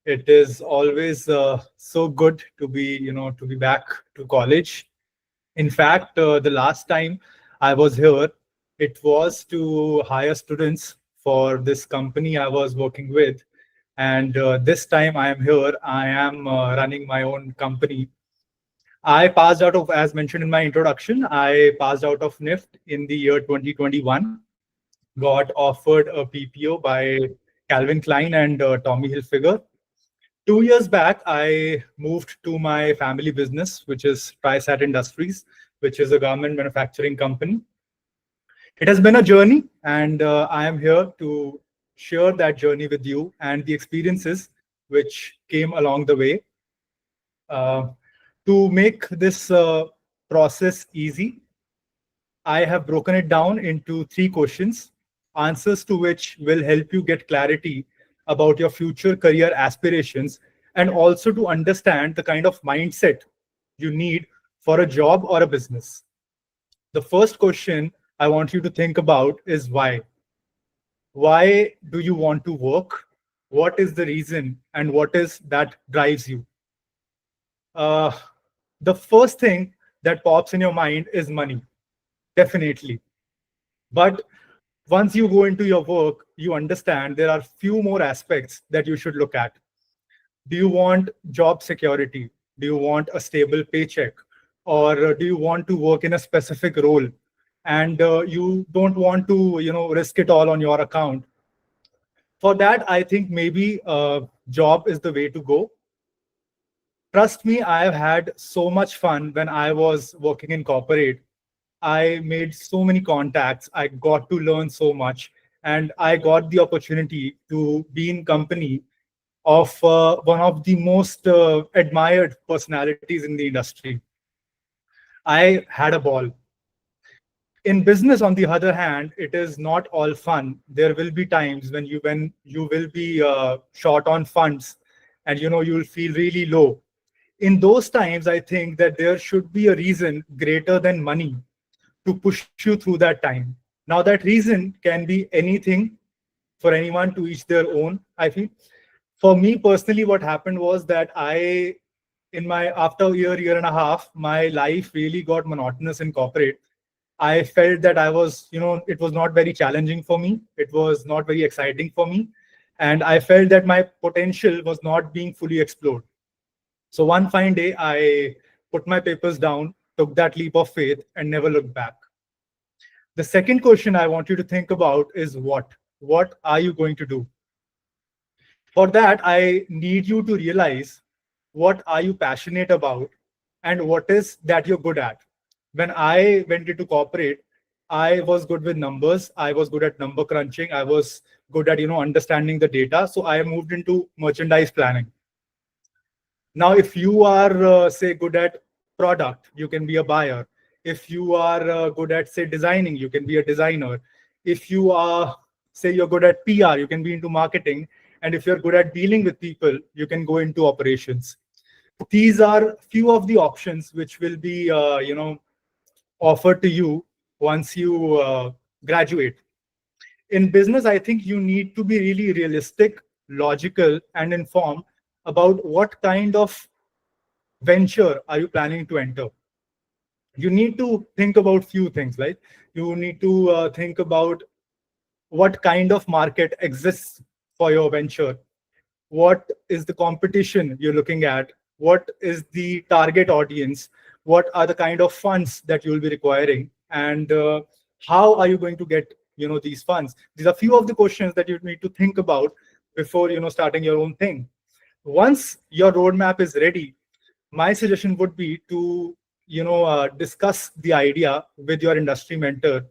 It is always so good to be back to college. In fact, the last time I was here, it was to hire students for this company I was working with. And this time I am here, I am running my own company. I passed out of, as mentioned in my introduction, I passed out of NIFT in the year 2021, got offered a PPO by Calvin Klein and Tommy Hilfiger. 2 years back, I moved to my family business, which is TriSat Industries, which is a garment manufacturing company. It has been a journey, and I am here to share that journey with you and the experiences which came along the way. To make this process easy, I have broken it down into 3 questions, answers to which will help you get clarity about your future career aspirations, and also to understand the kind of mindset you need for a job or a business. The first question I want you to think about is why. Why do you want to work? What is the reason and what is that drives you? The first thing that pops in your mind is money, definitely. But once you go into your work, you understand there are few more aspects that you should look at. Do you want job security? Do you want a stable paycheck? Or do you want to work in a specific role and you don't want to risk it all on your account? For that, I think maybe job is the way to go. Trust me, I have had so much fun when I was working in corporate. I made so many contacts. I got to learn so much. and I got the opportunity to be in company of one of the most admired personalities in the industry. I had a ball. In business, on the other hand, it is not all fun. There will be times when you will be short on funds, and you'll feel really low. In those times, I think that there should be a reason greater than money to push you through that time. Now, that reason can be anything, for anyone to each their own, I feel. For me personally, what happened was that after a year and a half, my life really got monotonous in corporate. I felt that it was not very challenging for me. It was not very exciting for me. And I felt that my potential was not being fully explored. So one fine day, I put my papers down, took that leap of faith, and never looked back. The second question I want you to think about is what? What are you going to do? For that, I need you to realize what are you passionate about and what is that you're good at. When I went into corporate, I was good with numbers. I was good at number crunching. I was good at understanding the data. So I moved into merchandise planning. Now, if you are, say, good at product, you can be a buyer. If you are good at, say, designing, you can be a designer. If you are, say, you're good at PR, you can be into marketing. And if you're good at dealing with people, you can go into operations. These are few of the options which will be, offered to you once you graduate. In business, I think you need to be really realistic, logical, and informed about what kind of venture are you planning to enter. You need to think about few things, right? You need to think about what kind of market exists for your venture. What is the competition you're looking at? What is the target audience? What are the kind of funds that you'll be requiring? And how are you going to get these funds? These are few of the questions that you need to think about before starting your own thing. Once your roadmap is ready, my suggestion would be to discuss the idea with your industry mentor.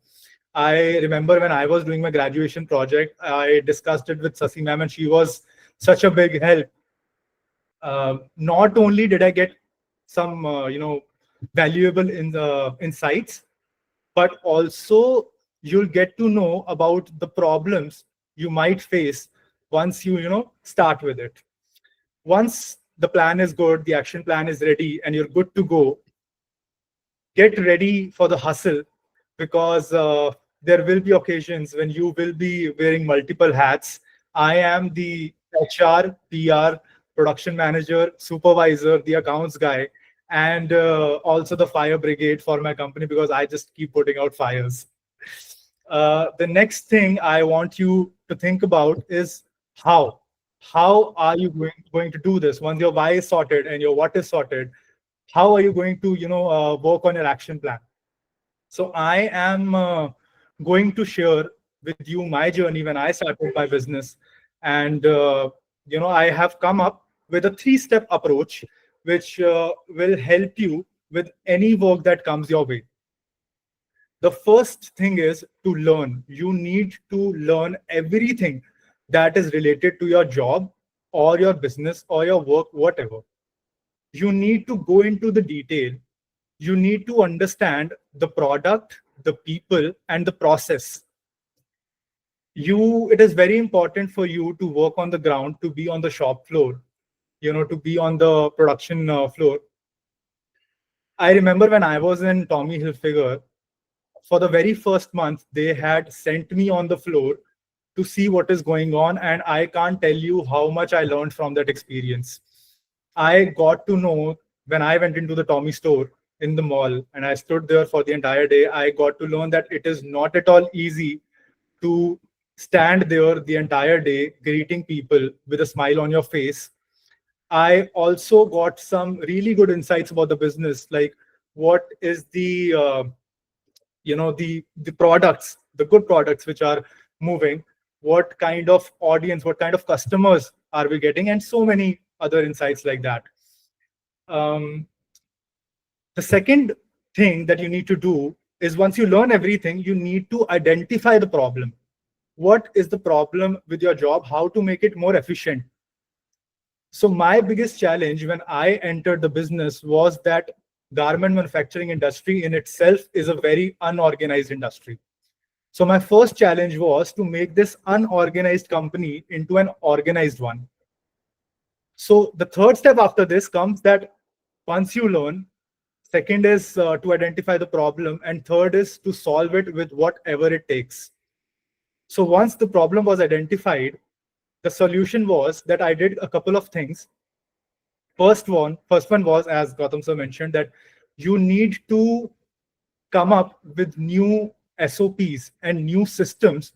I remember when I was doing my graduation project, I discussed it with Sasi ma'am, and she was such a big help. Not only did I get some valuable insights, but also you'll get to know about the problems you might face once you start with it. Once the plan is good, the action plan is ready, and you're good to go, get ready for the hustle, because there will be occasions when you will be wearing multiple hats. I am the HR, PR, production manager, supervisor, the accounts guy, and also the fire brigade for my company, because I just keep putting out fires. The next thing I want you to think about is how. How are you going to do this? Once your why is sorted and your what is sorted, how are you going to work on your action plan? So I am going to share with you my journey when I started my business, and I have come up with a 3-step approach which will help you with any work that comes your way. The first thing is to learn. You need to learn everything that is related to your job or your business or your work, whatever. You need to go into the detail. You need to understand the product, the people, and the process. It is very important for you to work on the ground, to be on the shop floor, to be on the production floor. I remember when I was in Tommy Hilfiger, for the very first month, they had sent me on the floor to see what is going on, and I can't tell you how much I learned from that experience. I got to know when I went into the Tommy store in the mall and I stood there for the entire day, I got to learn that it is not at all easy to stand there the entire day greeting people with a smile on your face. I also got some really good insights about the business, like what is the products, the good products which are moving, what kind of audience, what kind of customers are we getting, and so many other insights like that. The second thing that you need to do is, once you learn everything, you need to identify the problem. what is the problem with your job, how to make it more efficient. So my biggest challenge when I entered the business was that garment manufacturing industry in itself is a very unorganized industry. So my first challenge was to make this unorganized company into an organized one. So the third step after this comes that once you learn, second is to identify the problem, and third is to solve it with whatever it takes. So once the problem was identified, the solution was that I did a couple of things. First one was, as Gautam sir mentioned, that you need to come up with new SOPs and new systems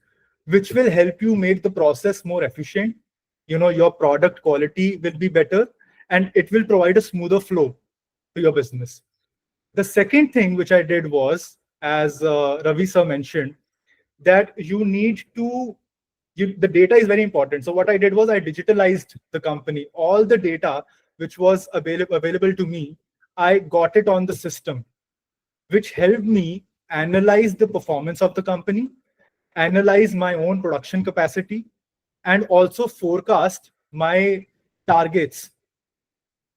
which will help you make the process more efficient. Your product quality will be better and it will provide a smoother flow to your business. The second thing which I did was, as Ravi sir mentioned, that you need to, the data is very important. So what I did was I digitalized the company. All the data which was available to me, I got it on the system, which helped me analyze the performance of the company, analyze my own production capacity, and also forecast my targets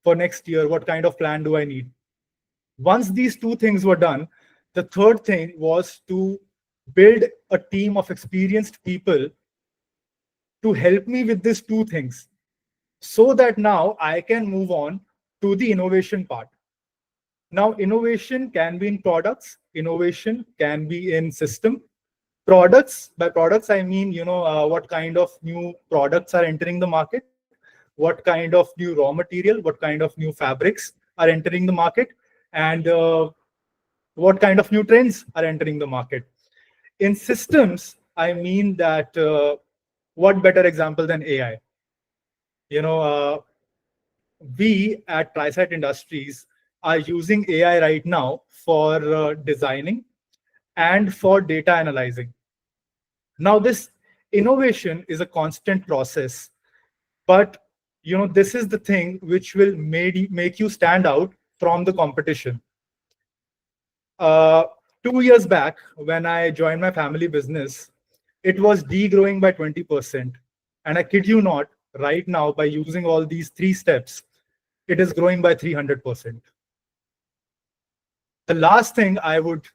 for next year. What kind of plan do I need? Once these two things were done, the third thing was to build a team of experienced people to help me with these two things, so that now I can move on to the innovation part. Now, innovation can be in products, innovation can be in system. Products, by products, I mean, what kind of new products are entering the market, what kind of new raw material, what kind of new fabrics are entering the market, and what kind of new trends are entering the market. In systems, I mean that what better example than AI? We at TriSite Industries are using AI right now for designing and for data analyzing. Now, this innovation is a constant process, but this is the thing which will make you stand out from the competition. 2 years back, when I joined my family business, it was degrowing by 20%. And I kid you not, right now, by using all these 3 steps, it is growing by 300%. The last thing I would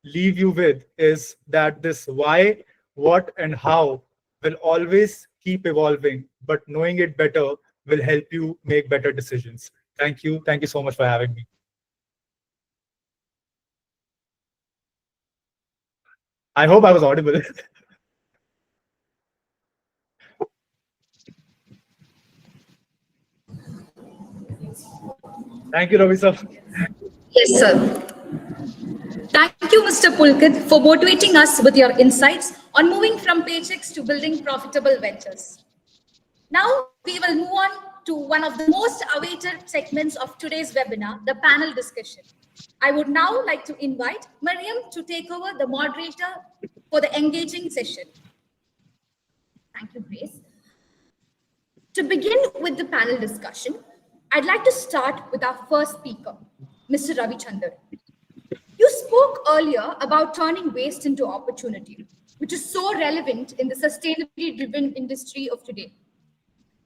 leave you with is that this why, what, and how will always keep evolving, but knowing it better will help you make better decisions. Thank you. Thank you so much for having me. I hope I was audible. Thank you, Ravi sir. Yes, sir. Thank you, Mr. Pulkit, for motivating us with your insights on moving from paychecks to building profitable ventures. Now, we will move on to one of the most awaited segments of today's webinar, the panel discussion. I would now like to invite Mariam to take over the moderator for the engaging session. Thank you, Grace. To begin with the panel discussion, I'd like to start with our first speaker, Mr. Ravi Chander. You spoke earlier about turning waste into opportunity, which is so relevant in the sustainability-driven industry of today.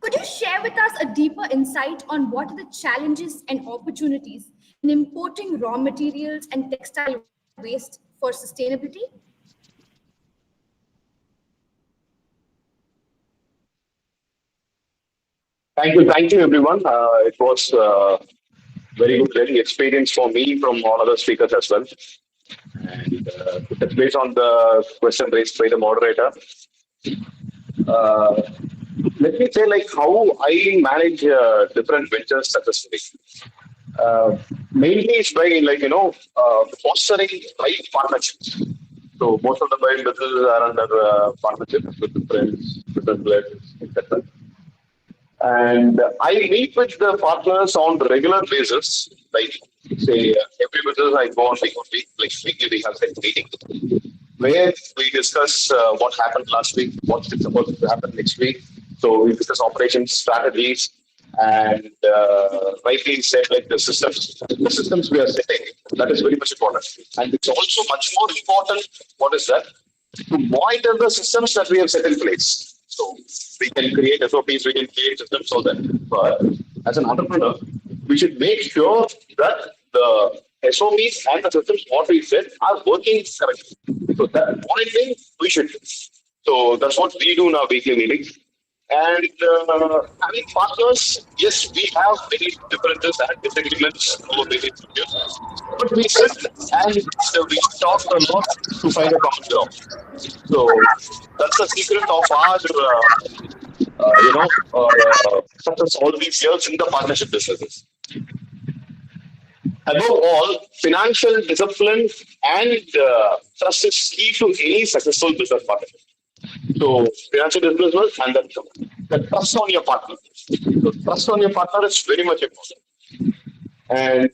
Could you share with us a deeper insight on what are the challenges and opportunities in importing raw materials and textile waste for sustainability? Thank you, everyone. It was very good learning experience for me from all other speakers as well. And to touch base on the question raised by the moderator, let me say how I manage different ventures successfully. Mainly it's by fostering right partnerships. So most of the time businesses are under partnerships with friends, different players, etc. And I meet with the partners on a regular basis, say every business I go on weekly, we have a meeting where we discuss what happened last week, what's supposed to happen next week. So we discuss operations, strategies, and rightly said, the systems we are setting, that is very much important. And it's also much more important, what is that? to monitor the systems that we have set in place. So we can create SOPs, we can create systems, all that. But as an entrepreneur, we should make sure that the SOPs and the systems what we set are working correctly. So that monitoring we should do. So that's what we do in our weekly meetings. And having partners, yes, we have many differences and disagreements over various issues, but we sit and we talk a lot to find a common ground. So that's the secret of our, success all these years in the partnership businesses. Above all, financial discipline and trust is key to any successful business partnership. So financial discipline and the trust on your partner. The trust on your partner is very much important. And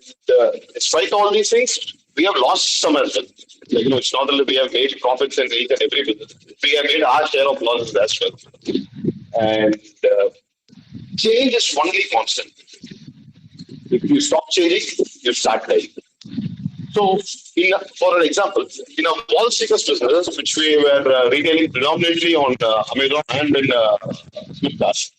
despite all these things, we have lost some as well. Like, it's not only we have made profits in each and every business. We have made our share of losses as well. And change is only constant. If you stop changing, you start dying. So, for an example, in our wall stickers business, which we were retailing predominantly on Amazon and in Flipkart,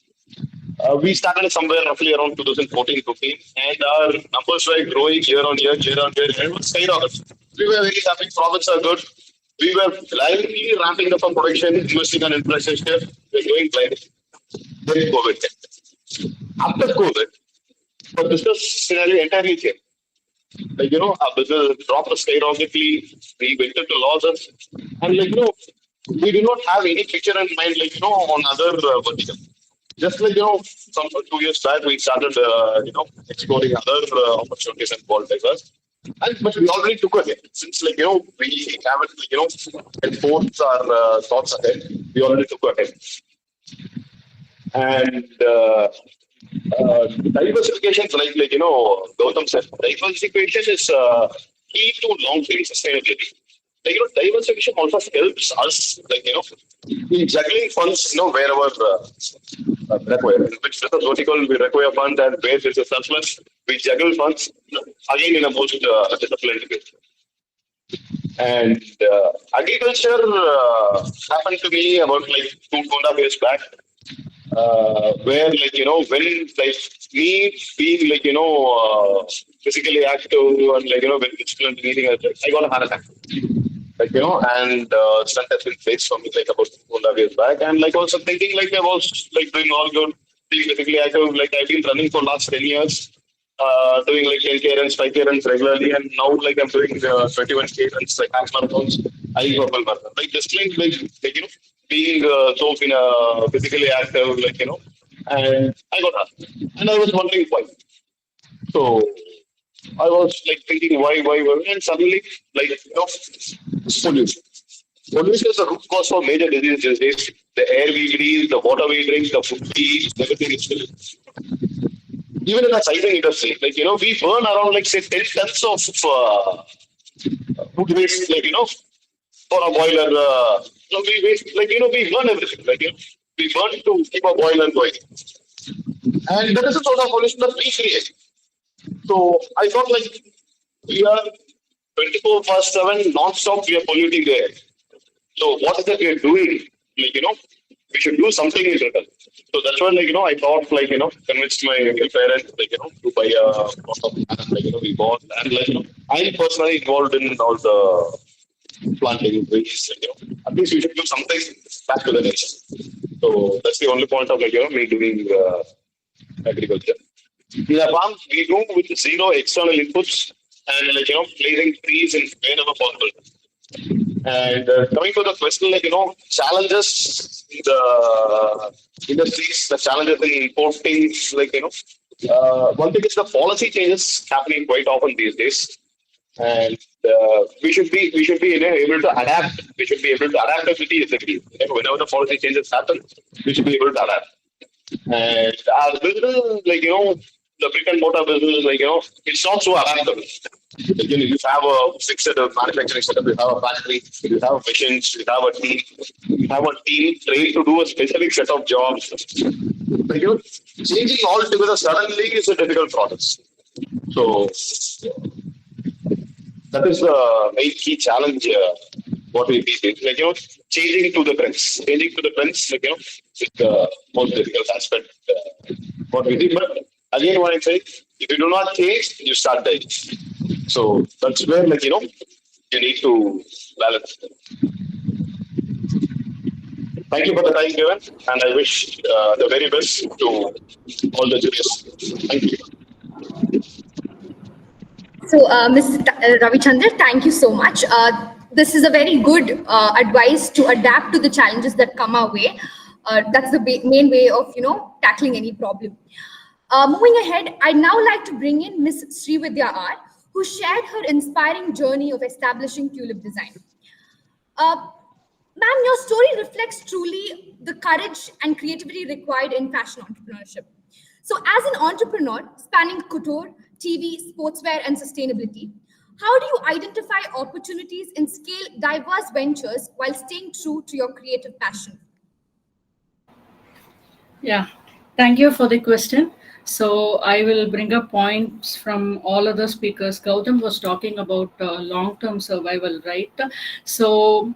we started somewhere roughly around 2014-15, and our numbers were growing year on year, and it was skyrocketing. We were very happy, profits are good. We were blindly ramping up our production, investing on infrastructure, we were going blindly. Then COVID came. After COVID, the business scenario entirely changed. Like, our business dropped skyrocketingly, we went into losses, and we do not have any picture in mind, on other verticals. Just like, some 2 years back, we started, exploring other opportunities and ball diverse. But we already took a hit. Since, we haven't, enforced our thoughts ahead, we already took a hit. And diversification, like Gautam said, diversification is key to long-term sustainability. Diversification also helps us, in juggling funds, wherever required. In which business vertical we require funds, and where there's a surplus, we juggle funds, again in a most disciplined way. And agriculture happened to me about 2.5 years back. Where when me being physically active and very disciplined reading, I got a heart attack. And stunt has been faced for me about 2.5 years back. And also thinking I was doing all good, being physically active. I've been running for last 10 years, doing 10K runs, 5K runs regularly, and now I'm doing 21K runs, half marathons, I purple marathon. Being so physically active, and I got hurt. And I was wondering why. So I was thinking why, and suddenly, pollution. Pollution is the root cause for major diseases these days. The air we breathe, the water we drink, the food we eat, everything is polluted. Even in the sizing industry, we burn around, say, 10 tons of food waste, for a boiler. We waste, we burn everything. We burn to keep a boiler going. And that is a sort of pollution that we create. So I thought, we are 24/7 non-stop, we are polluting the air. So what is that we are doing? We should do something in return. So that's when, I thought, convinced my parents, to buy a lot of land, we bought. And, I'm personally involved in all the planting trees, at least we should do something back to the nature. So that's the only point of, me doing agriculture. In a farm, we do with zero external inputs and, planting trees in wherever possible. And coming to the question, challenges in the industries, the challenges in importing, one thing is the policy changes happening quite often these days. And we should be able to adapt. We should be able to adaptability is the key. Whenever the policy changes happen, we should be able to adapt. And our business, the brick and mortar business, it's not so adaptable. You have a fixed manufacturing setup, you have a factory, you have machines, you have a team. You have a team trained to do a specific set of jobs. Changing all together suddenly is a difficult process. So that is the main key challenge what we did, like, changing to the trends, like, with the most difficult aspect, what we did. But again, what I say, if you do not change, you start dying. So that's where, like, you need to balance. Thank you for the time given, and I wish the very best to all the juniors. Thank you. So, Mr. Ravichandran, thank you so much. This is a very good advice to adapt to the challenges that come our way. That's the main way of, tackling any problem. Moving ahead, I'd now like to bring in Ms. Srividya R, who shared her inspiring journey of establishing Tulip Design. Ma'am, your story reflects truly the courage and creativity required in fashion entrepreneurship. So as an entrepreneur spanning couture, TV, sportswear, and sustainability, how do you identify opportunities and scale diverse ventures while staying true to your creative passion? Yeah, thank you for the question. So I will bring up points from all other speakers. Gautam was talking about long-term survival, right? So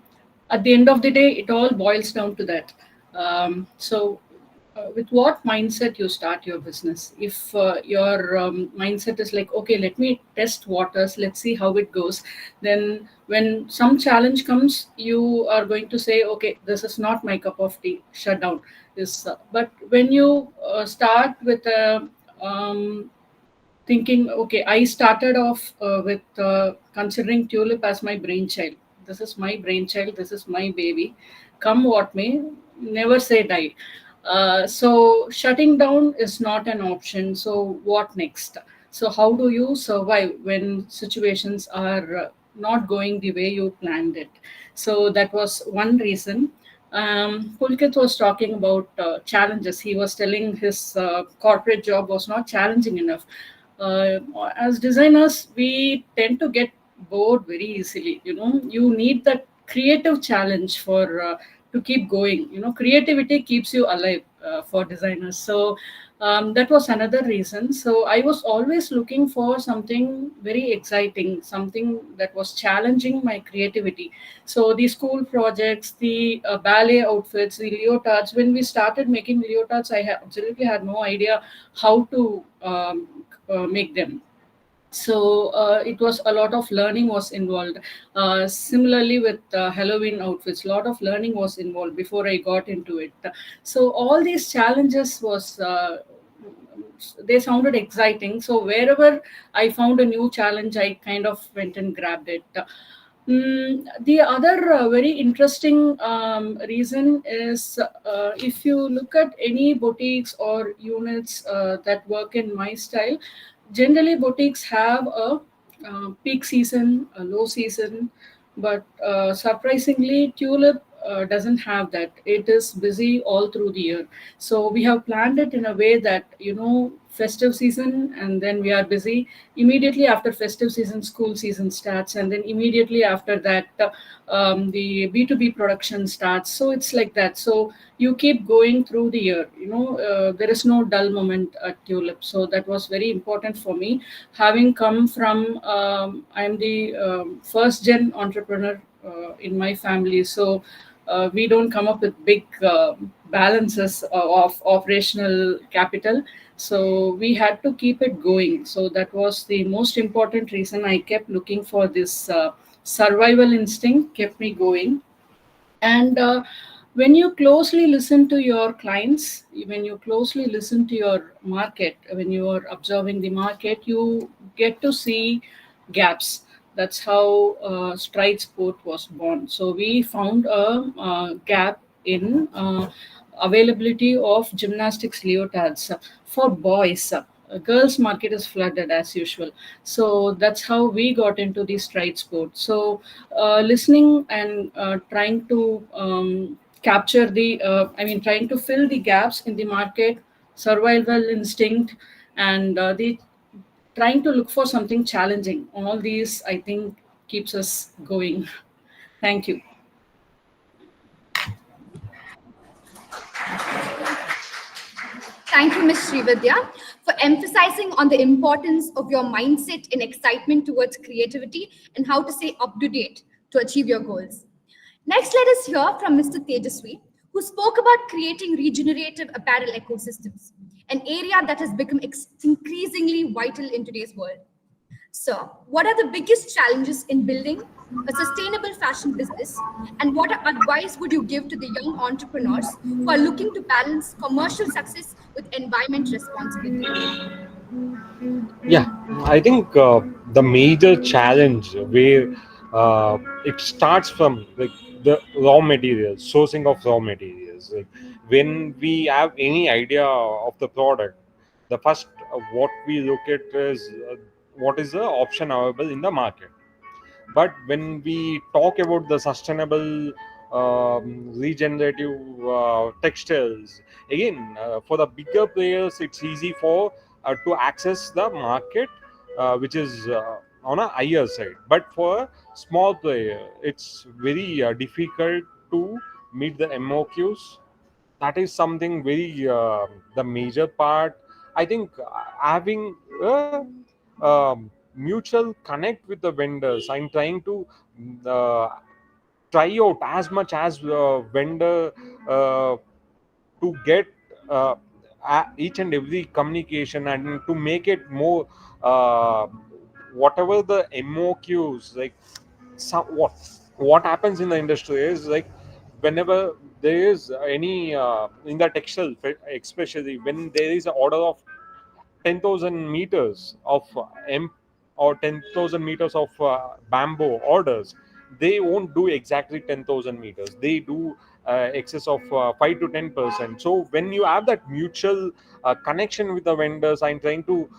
at the end of the day, it all boils down to that. With what mindset you start your business? If your mindset is like, okay, let me test waters, let's see how it goes, then when some challenge comes, you are going to say, okay, this is not my cup of tea, shut down. But when you start with thinking, okay, I started off with considering Tulip as my brainchild. This is my brainchild, this is my baby. Come what may, never say die. So shutting down is not an option. So what next? So how do you survive when situations are not going the way you planned it? So that was one reason. Pulkit was talking about challenges. He was telling his corporate job was not challenging enough. As designers, we tend to get bored very easily. You need that creative challenge for to keep going. Creativity keeps you alive for designers. So that was another reason. So I was always looking for something very exciting, something that was challenging my creativity. So the school projects, the ballet outfits, the leotards. When we started making leotards, I absolutely had no idea how to make them. So it was a lot of learning was involved. Similarly with Halloween outfits, a lot of learning was involved before I got into it. So all these challenges was they sounded exciting. So wherever I found a new challenge, I kind of went and grabbed it. The other very interesting reason is if you look at any boutiques or units that work in my style, generally boutiques have a peak season, a low season, but surprisingly Tulip doesn't have that. It is busy all through the year. So we have planned it in a way that festive season, and then we are busy. Immediately after festive season, school season starts, and then immediately after that the B2B production starts. So it's like that. So you keep going through the year. There is no dull moment at Tulip. So that was very important for me, having come from I'm the first gen entrepreneur in my family. So we don't come up with big balances of operational capital. So we had to keep it going. So that was the most important reason. I kept looking for this survival instinct, kept me going. And when you closely listen to your clients, when you closely listen to your market, when you are observing the market, you get to see gaps. That's how Stride Sport was born. So we found a gap in availability of gymnastics leotards for boys. Girls market is flooded as usual. So that's how we got into the Stride Sport. So listening and trying to capture the trying to fill the gaps in the market, survival instinct, and the trying to look for something challenging. All these, I think, keeps us going. Thank you. Thank you, Ms. Srividya, for emphasizing on the importance of your mindset and excitement towards creativity and how to stay up to date to achieve your goals. Next, let us hear from Mr. Tejaswi, who spoke about creating regenerative apparel ecosystems, an area that has become increasingly vital in today's world. Sir, what are the biggest challenges in building a sustainable fashion business, and what advice would you give to the young entrepreneurs who are looking to balance commercial success with environment responsibility? Yeah, I think the major challenge where it starts from like the raw materials, sourcing of raw materials. Like when we have any idea of the product, the first what we look at is what is the option available in the market. But when we talk about the sustainable regenerative textiles, again, for the bigger players, it's easy for to access the market, which is on a higher side. But for a small player, it's very difficult to meet the MOQs. That is something very the major part. I think having a mutual connect with the vendors. I'm trying to uh, try out as much as vendor uh, to get uh, each and every communication and to make it more whatever the MOQs like some what happens in the industry is like whenever there is any in the textile especially when there is an order of 10,000 meters of or 10,000 meters of bamboo orders, they won't do exactly 10,000 meters. They do excess of 5 to 10%. So when you have that mutual connection with the vendors, I'm trying to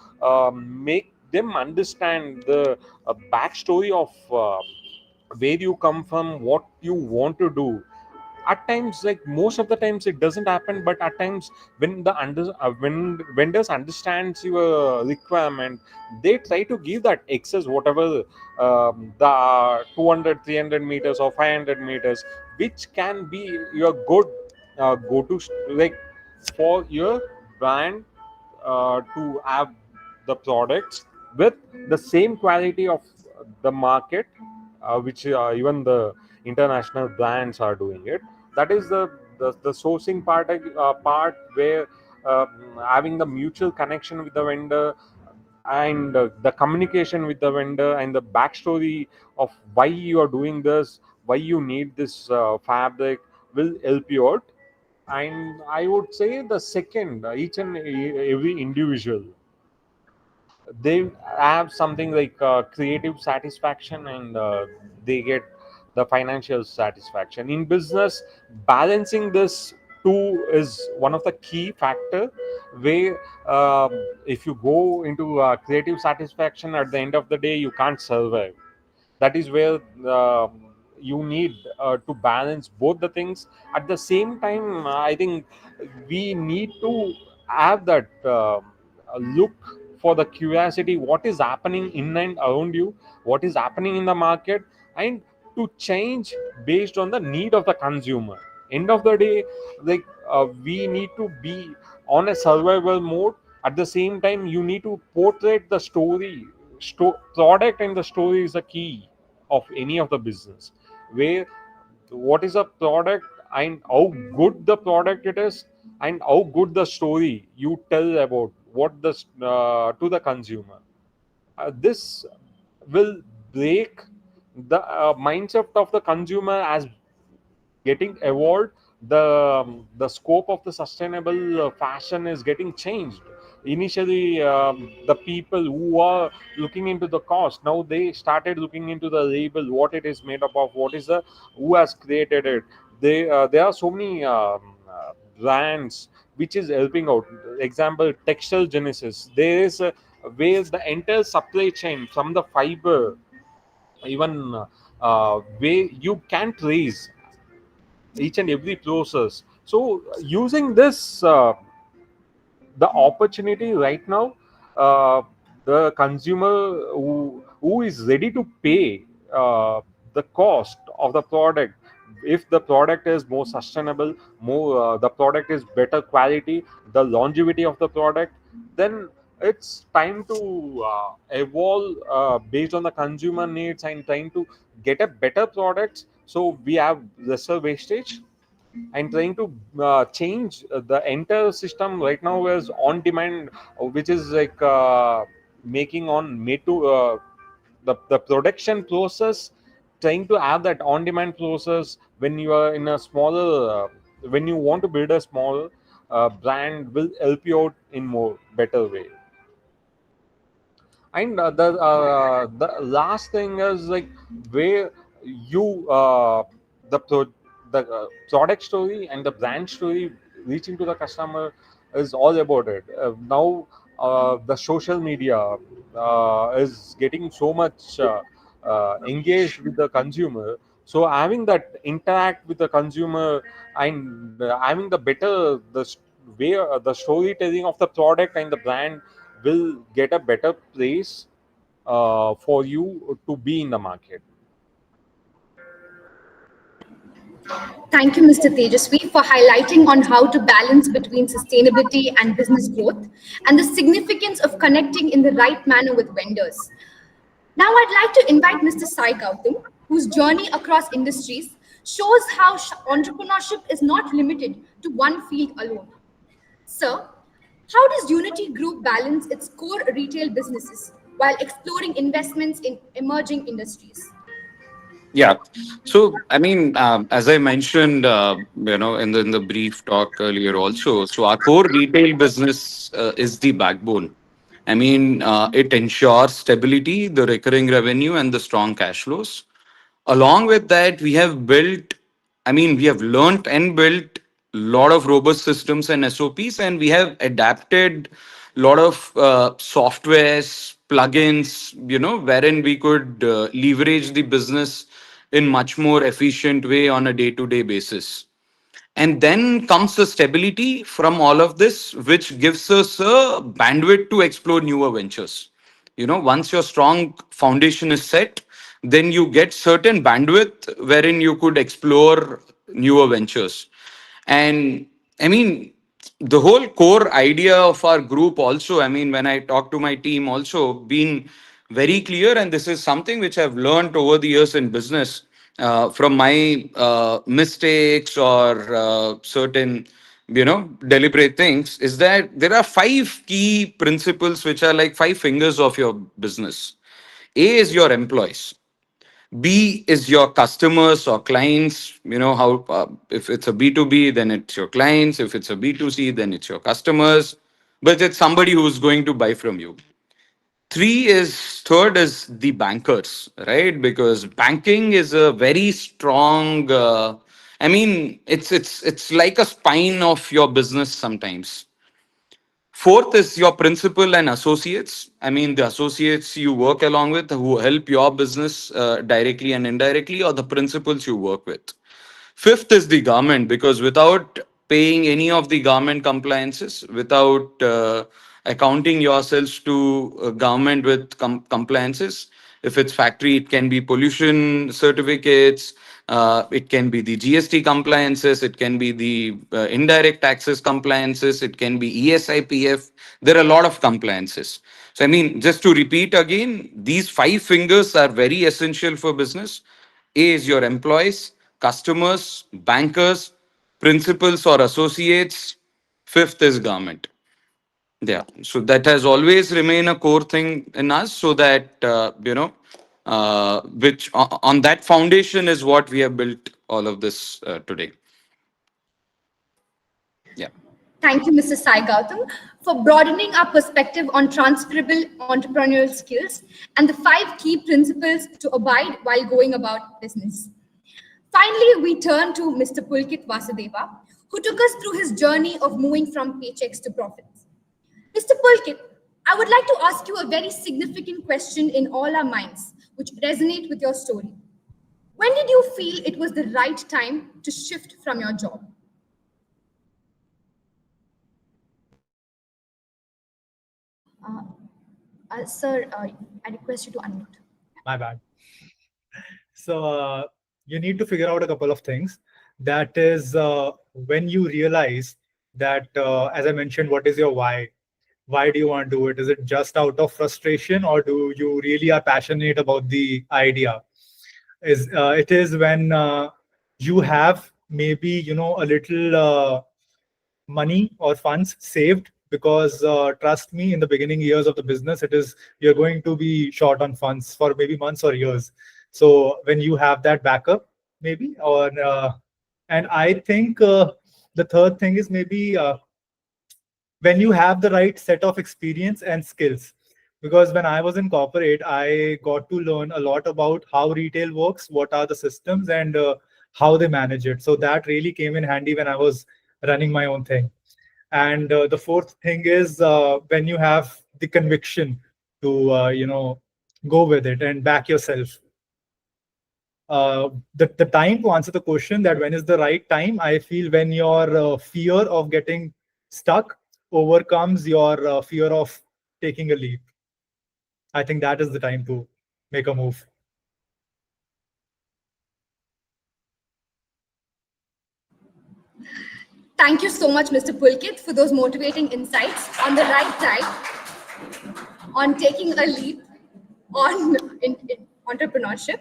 make them understand the backstory of where you come from, what you want to do. At times, like most of the times it doesn't happen, but at times when when vendors understands your requirement, they try to give that excess whatever the 200 300 meters or 500 meters, which can be your good go to like for your brand to have the products with the same quality of the market, which even the international brands are doing it. That is the sourcing part where uh, having the mutual connection with the vendor and the communication with the vendor and the backstory of why you are doing this, why you need this fabric will help you out. And I would say the second, each and every individual, they have something like creative satisfaction and they get the financial satisfaction in business. Balancing this two is one of the key factor where if you go into creative satisfaction, at the end of the day you can't survive. That is where you need to balance both the things at the same time. I think we need to have that look for the curiosity, what is happening in and around you, what is happening in the market, and to change based on the need of the consumer. End of the day, like we need to be on a survival mode. At the same time, you need to portray the story. Product and the story is the key of any of the business, where what is a product and how good the product it is and how good the story you tell about what the to the consumer. This will break the mindset of the consumer as getting evolved. The scope of the sustainable fashion is getting changed. Initially the people who are looking into the cost, now they started looking into the label, what it is made up of, what is the who has created it. There are so many brands which is helping out. Example, Textile Genesis. There is a where the entire supply chain from the fiber, even where you can trace each and every process. So using this the opportunity right now, uh, the consumer who is ready to pay the cost of the product, if the product is more sustainable, more the product is better quality, the longevity of the product, then it's time to evolve based on the consumer needs and trying to get a better product So we have lesser wastage. And trying to change the entire system right now is on demand, which is like making on made to the production process, trying to have that on demand process when you are in a smaller when you want to build a small brand will help you out in more better way. And the last thing is like where you the product story and the brand story reaching to the customer is all about it. Now the social media is getting so much engaged with the consumer. So having that interact with the consumer and having the better way the storytelling of the product and the brand will get a better place for you to be in the market. Thank you, Mr. Tejaswi, for highlighting on how to balance between sustainability and business growth and the significance of connecting in the right manner with vendors. Now, I'd like to invite Mr. Sai Gautam, whose journey across industries shows how entrepreneurship is not limited to one field alone. Sir, how does Unity Group balance its core retail businesses while exploring investments in emerging industries? Yeah. So, I mean, as I mentioned, in the brief talk earlier also, so our core retail business is the backbone. I mean, it ensures stability, the recurring revenue, and the strong cash flows. Along with that, we have learned and built a lot of robust systems and SOPs, and we have adapted a lot of softwares, plugins, wherein we could leverage the business in much more efficient way on a day-to-day basis. And then comes the stability from all of this, which gives us a bandwidth to explore newer ventures. Once your strong foundation is set, then you get certain bandwidth wherein you could explore newer ventures. And I mean, the whole core idea of our group also, I mean, when I talk to my team also, been very clear, and this is something which I've learned over the years in business from my mistakes or certain deliberate things, is that there are 5 key principles which are like 5 fingers of your business. A is your employees. B is your customers or clients. How if it's a B2B, then it's your clients. If it's a B2C, then it's your customers. But it's somebody who's going to buy from you. Third is the bankers, right? Because banking is a very strong. It's like a spine of your business sometimes. Fourth is your principal and associates. I mean, the associates you work along with who help your business directly and indirectly, or the principals you work with. Fifth is the government, because without paying any of the government compliances, without accounting yourselves to government with compliances, if it's factory, it can be pollution certificates, it can be the GST compliances, it can be the indirect taxes compliances, it can be ESI, PF. There are a lot of compliances. So, I mean, just to repeat again, these 5 fingers are very essential for business. A is your employees, customers, bankers, principals or associates. Fifth is government. Yeah. So that has always remained a core thing in us, so that, which on that foundation is what we have built all of this today. Yeah. Thank you, Mr. Sai Gautam, for broadening our perspective on transferable entrepreneurial skills and the 5 key principles to abide while going about business. Finally, we turn to Mr. Pulkit Vasudeva, who took us through his journey of moving from paychecks to profits. Mr. Pulkit, I would like to ask you a very significant question in all our minds, which resonate with your story. When did you feel it was the right time to shift from your job? Sir, I request you to unmute. My bad. So you need to figure out a couple of things. That is when you realize that, as I mentioned, what is your why? Why do you want to do it? Is it just out of frustration, or do you really are passionate about the idea? it is when you have maybe a little money or funds saved, because trust me, in the beginning years of the business, you're going to be short on funds for maybe months or years. So when you have that backup, maybe, or and I think the third thing is maybe when you have the right set of experience and skills. Because when I was in corporate, I got to learn a lot about how retail works, what are the systems, and how they manage it. So that really came in handy when I was running my own thing. And the fourth thing is when you have the conviction to go with it and back yourself. The time to answer the question that when is the right time, I feel when your fear of getting stuck overcomes your fear of taking a leap. I think that is the time to make a move. Thank you so much, Mr. Pulkit, for those motivating insights on the right time, on taking a leap, on in entrepreneurship.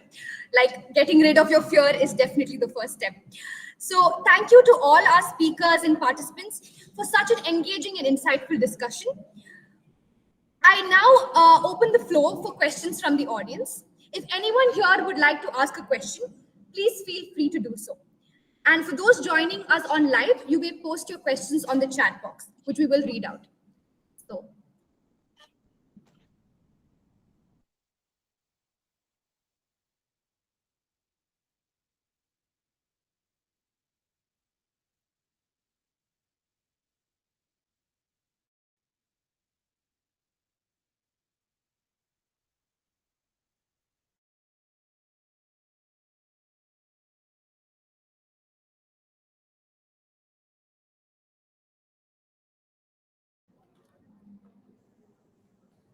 Like, getting rid of your fear is definitely the first step. So thank you to all our speakers and participants for such an engaging and insightful discussion. I now open the floor for questions from the audience. If anyone here would like to ask a question, please feel free to do so. And for those joining us on live, you may post your questions on the chat box, which we will read out. So,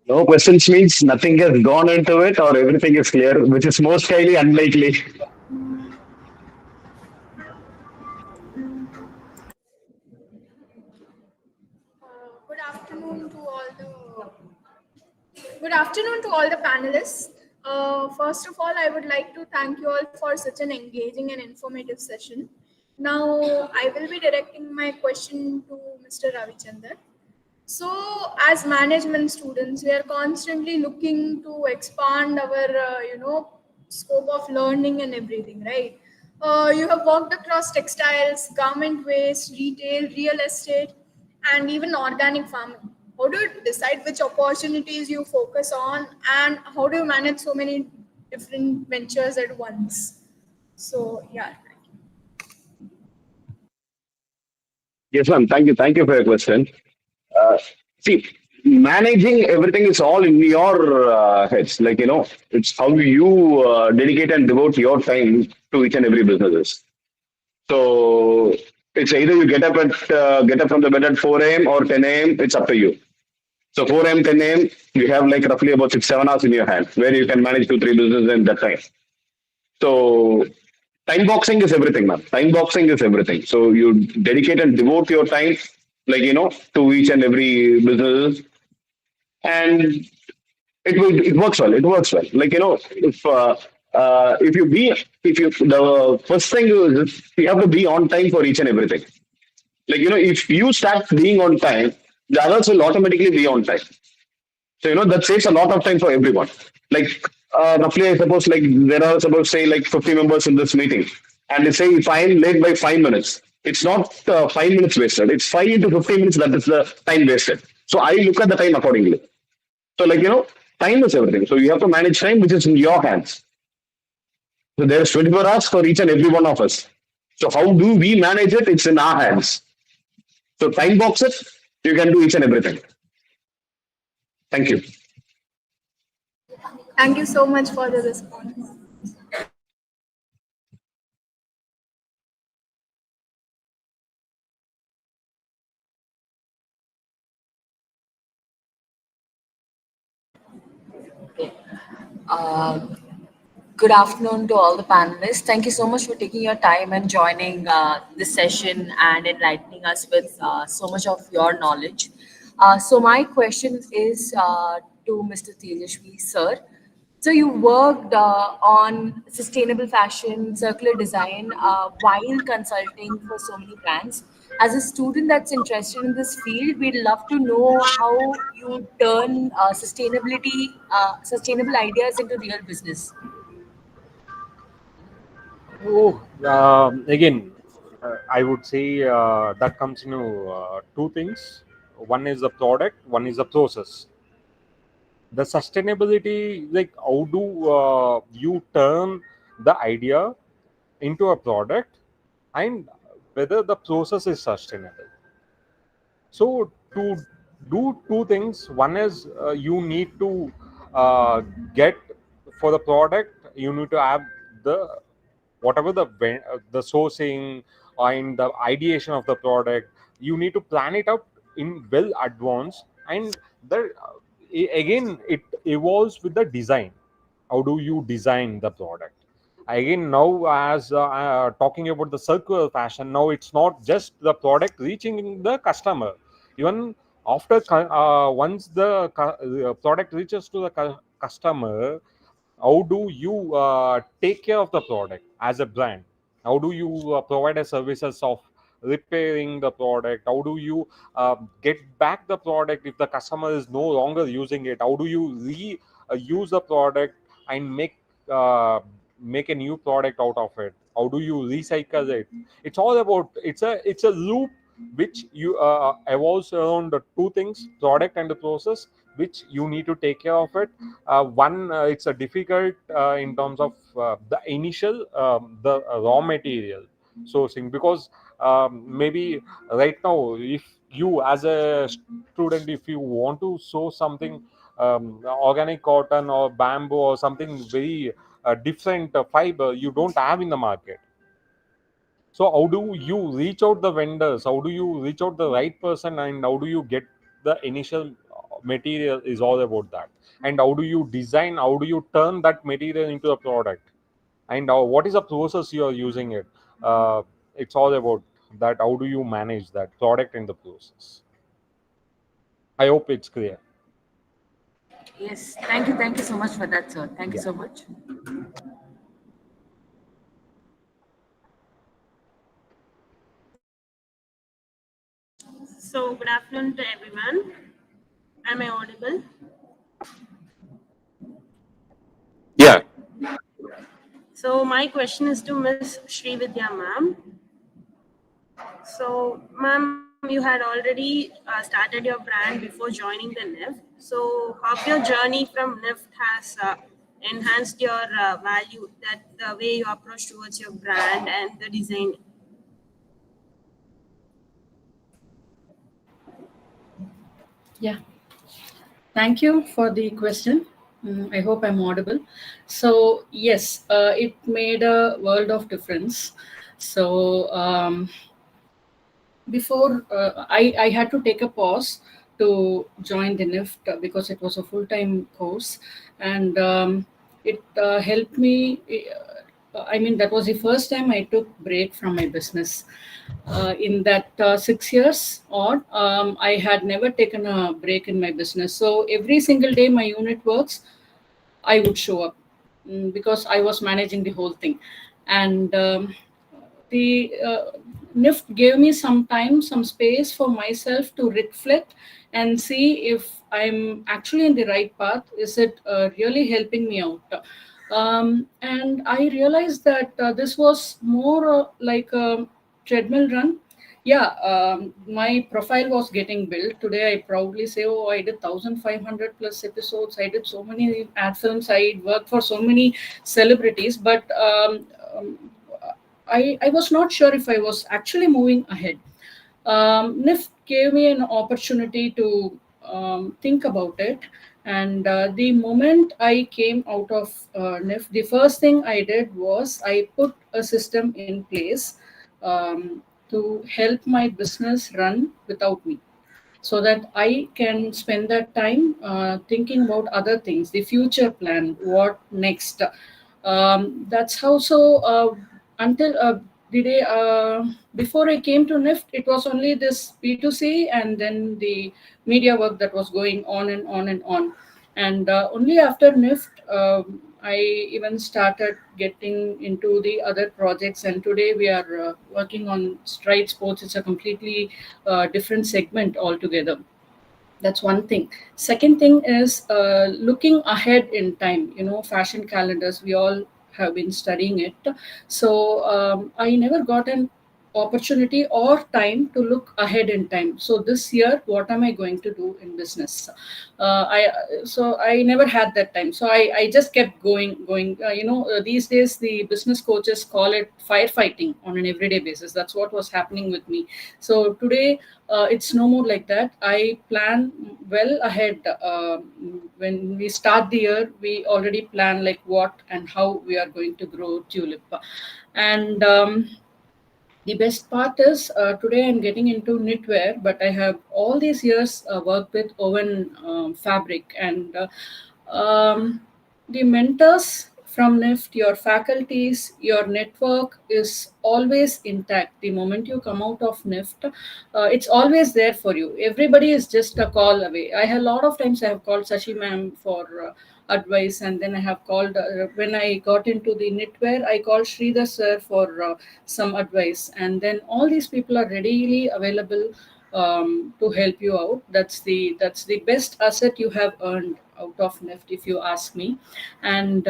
No questions means nothing has gone into it or everything is clear, which is most highly unlikely. Good afternoon to all the panelists. First of all, I would like to thank you all for such an engaging and informative session. Now, I will be directing my question to Mr. Ravichander. So, as management students, we are constantly looking to expand our, scope of learning and everything, right? You have worked across textiles, garment waste, retail, real estate, and even organic farming. How do you decide which opportunities you focus on, and how do you manage so many different ventures at once? So, yeah. Yes, ma'am. Thank you. Thank you for your question. See, managing everything is all in your heads. Like, it's how you dedicate and devote your time to each and every businesses. So it's either you get up from the bed at 4 a.m. or 10 a.m. It's up to you. So 4 a.m., 10 a.m., you have like roughly about 6-7 hours in your hand where you can manage 2-3 businesses in that time. So time boxing is everything, man. Time boxing is everything. So you dedicate and devote your time, like, to each and every business. And it works well. It works well. Like, the first thing is you have to be on time for each and everything. Like, if you start being on time, the others will automatically be on time. So, that saves a lot of time for everyone. Like, roughly, I suppose, like, there are, suppose, say, like 50 members in this meeting. And they say, if I am late by 5 minutes, it's not 5 minutes wasted. It's 5 into 15 minutes that is the time wasted. So, I look at the time accordingly. So, like, time is everything. So, you have to manage time, which is in your hands. So, there's 24 hours for each and every one of us. So, how do we manage it? It's in our hands. So, time box it, you can do each and everything. Thank you. Thank you so much for the response. Good afternoon to all the panelists. Thank you so much for taking your time and joining this session and enlightening us with so much of your knowledge. So my question is to Mr. Tejashvi, sir. So you worked on sustainable fashion, circular design while consulting for so many brands. As a student that's interested in this field, we'd love to know how you turn sustainable ideas into real business. Oh, again, I would say that comes into two things. One is the product, one is the process. The sustainability, like how do you turn the idea into a product, and whether the process is sustainable. So to do two things, one is you need to get for the product, you need to have the whatever the sourcing and the ideation of the product. You need to plan it out in well advance, and the again it evolves with the design. How do you design the product? Again, now as talking about the circular fashion, now it's not just the product reaching the customer. Even after once the product reaches to the customer, how do you take care of the product as a brand? How do you provide a services of repairing the product? How do you get back the product if the customer is no longer using it? How do you use the product and uh, make a new product out of it? How do you recycle it? It's all about, it's a loop which you evolves around the two things, product and the process, which you need to take care of it. One, it's a difficult in terms of the initial the raw material sourcing, because maybe right now, if you as a student, if you want to source something, organic cotton or bamboo or something very different fiber you don't have in the market. So how do you reach out the vendors? How do you reach out the right person? And how do you get the initial material is all about that. And how do you design? How do you turn that material into a product? And what is the process you are using it? It's all about that. How do you manage that product and the process? I hope it's clear. Yes, thank you. Thank you so much for that, sir. Thank you Yeah. so much. So, good afternoon to everyone. Am I audible? Yeah. So, my question is to Miss Srividya, ma'am. So, ma'am, you had already started your brand before joining the NIFT. So, how your journey from NIFT has enhanced your value, that the way you approach towards your brand and the design? Yeah. Thank you for the question. I hope I'm audible. So yes, it made a world of difference. So before I had to take a pause to join the NIFT because it was a full-time course, and it helped me. I mean, that was the first time I took break from my business. In that 6 years, or I had never taken a break in my business. So every single day my unit works, I would show up, because I was managing the whole thing. And the NIFT gave me some time, some space for myself to reflect and see if I'm actually in the right path. Is it really helping me out? And I realized that this was more like a treadmill run. Yeah, my profile was getting built. Today, I proudly say, oh, I did 1,500 plus episodes. I did so many ad films. I worked for so many celebrities. But I was not sure if I was actually moving ahead. NIFT gave me an opportunity to think about it. And the moment I came out of NIFT, the first thing I did was I put a system in place to help my business run without me, so that I can spend that time thinking about other things, the future plan, what next. That's how. So until the day before I came to NIFT, it was only this B2C and then the media work that was going on and on and on. And only after NIFT, I even started getting into the other projects. And today we are working on Stride Sports. It's a completely different segment altogether. That's one thing. Second thing is looking ahead in time. Fashion calendars, we all have been studying it. So I never got an opportunity or time to look ahead in time. So this year, what am I going to do in business? I never had that time. So I just kept going. These days the business coaches call it firefighting on an everyday basis. That's what was happening with me. So today, it's no more like that. I plan well ahead. When we start the year, we already plan like what and how we are going to grow Tulip. And the best part is today I'm getting into knitwear, but I have all these years worked with woven fabric. And the mentors from NIFT, your faculties, your network is always intact. The moment you come out of NIFT, it's always there for you. Everybody is just a call away. I have a lot of times I have called Sashi ma'am for advice, and then I have called when I got into the knitwear, I called Sridhar sir for some advice, and then all these people are readily available to help you out. That's the best asset you have earned out of NIFT, if you ask me. And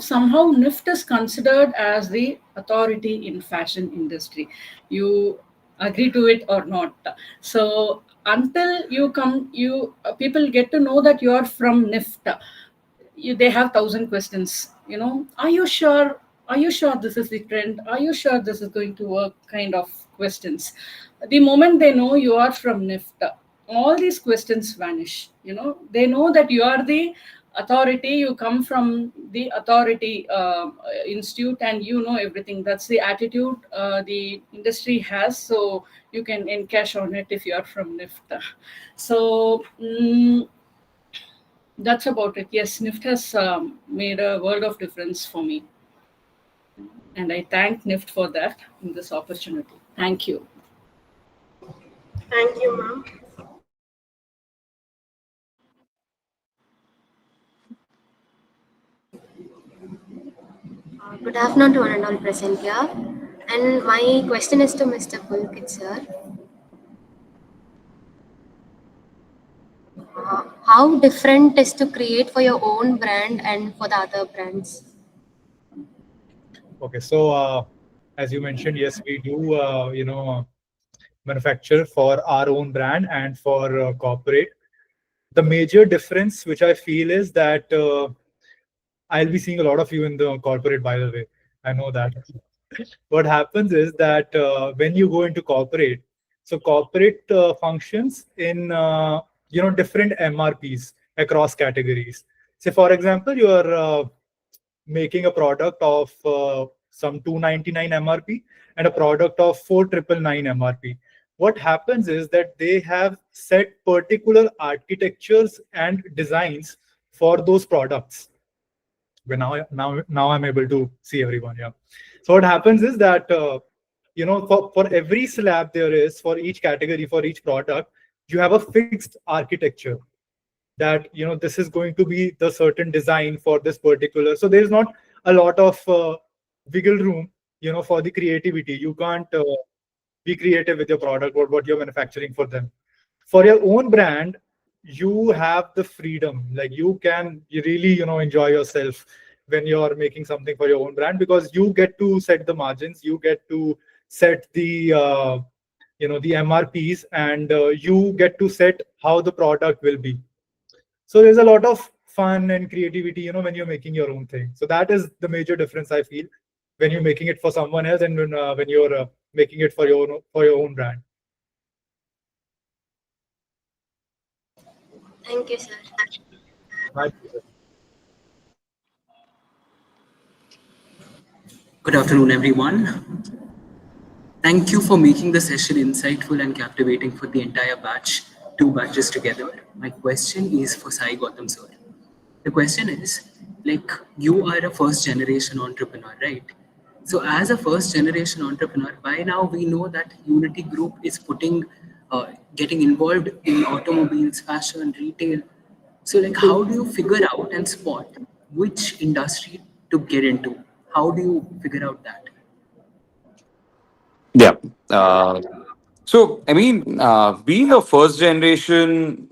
somehow NIFT is considered as the authority in fashion industry. You agree to it or not? So until you come, people get to know that you are from NIFT. They have 1,000 questions. Are you sure? Are you sure this is the trend? Are you sure this is going to work? Kind of questions. The moment they know you are from NIFT, all these questions vanish. They know that you are the authority. You come from the authority institute, and you know everything. That's the attitude the industry has. So you can encash on it if you are from NIFT. So that's about it. Yes, NIFT has made a world of difference for me, and I thank NIFT for that in this opportunity. Thank you. Thank you, ma'am. Good afternoon to one and all present here. And my question is to Mr. Pulkit, sir. How different is to create for your own brand and for the other brands? Okay, so as you mentioned, yes, we do, manufacture for our own brand and for corporate. The major difference, which I feel, is that I'll be seeing a lot of you in the corporate, by the way. I know that. What happens is that when you go into corporate, so corporate functions in different MRPs across categories. Say, for example, you are making a product of some 299 MRP and a product of 499 MRP. What happens is that they have set particular architectures and designs for those products. But now I'm able to see everyone. Yeah. So what happens is that for every slab there is, for each category, for each product, you have a fixed architecture that this is going to be the certain design for this particular. So there is not a lot of wiggle room for the creativity. You can't be creative with your product or what you're manufacturing for them. For your own brand, you have the freedom. Like you really enjoy yourself when you're making something for your own brand, because you get to set the margins, you get to set the the MRPs, and you get to set how the product will be. So there's a lot of fun and creativity when you're making your own thing. So that is the major difference I feel when you're making it for someone else and when you're making it for your own brand. Thank you, sir. My pleasure. Good afternoon, everyone. Thank you for making the session insightful and captivating for the entire batch, 2 batches together. My question is for Sai Gautam sir. The question is, you are a first generation entrepreneur, right? So as a first generation entrepreneur, by now we know that Unity Group is putting getting involved in automobiles, fashion, retail. So like, how do you figure out and spot which industry to get into? How do you figure out that? Yeah. So, I mean, being a first generation,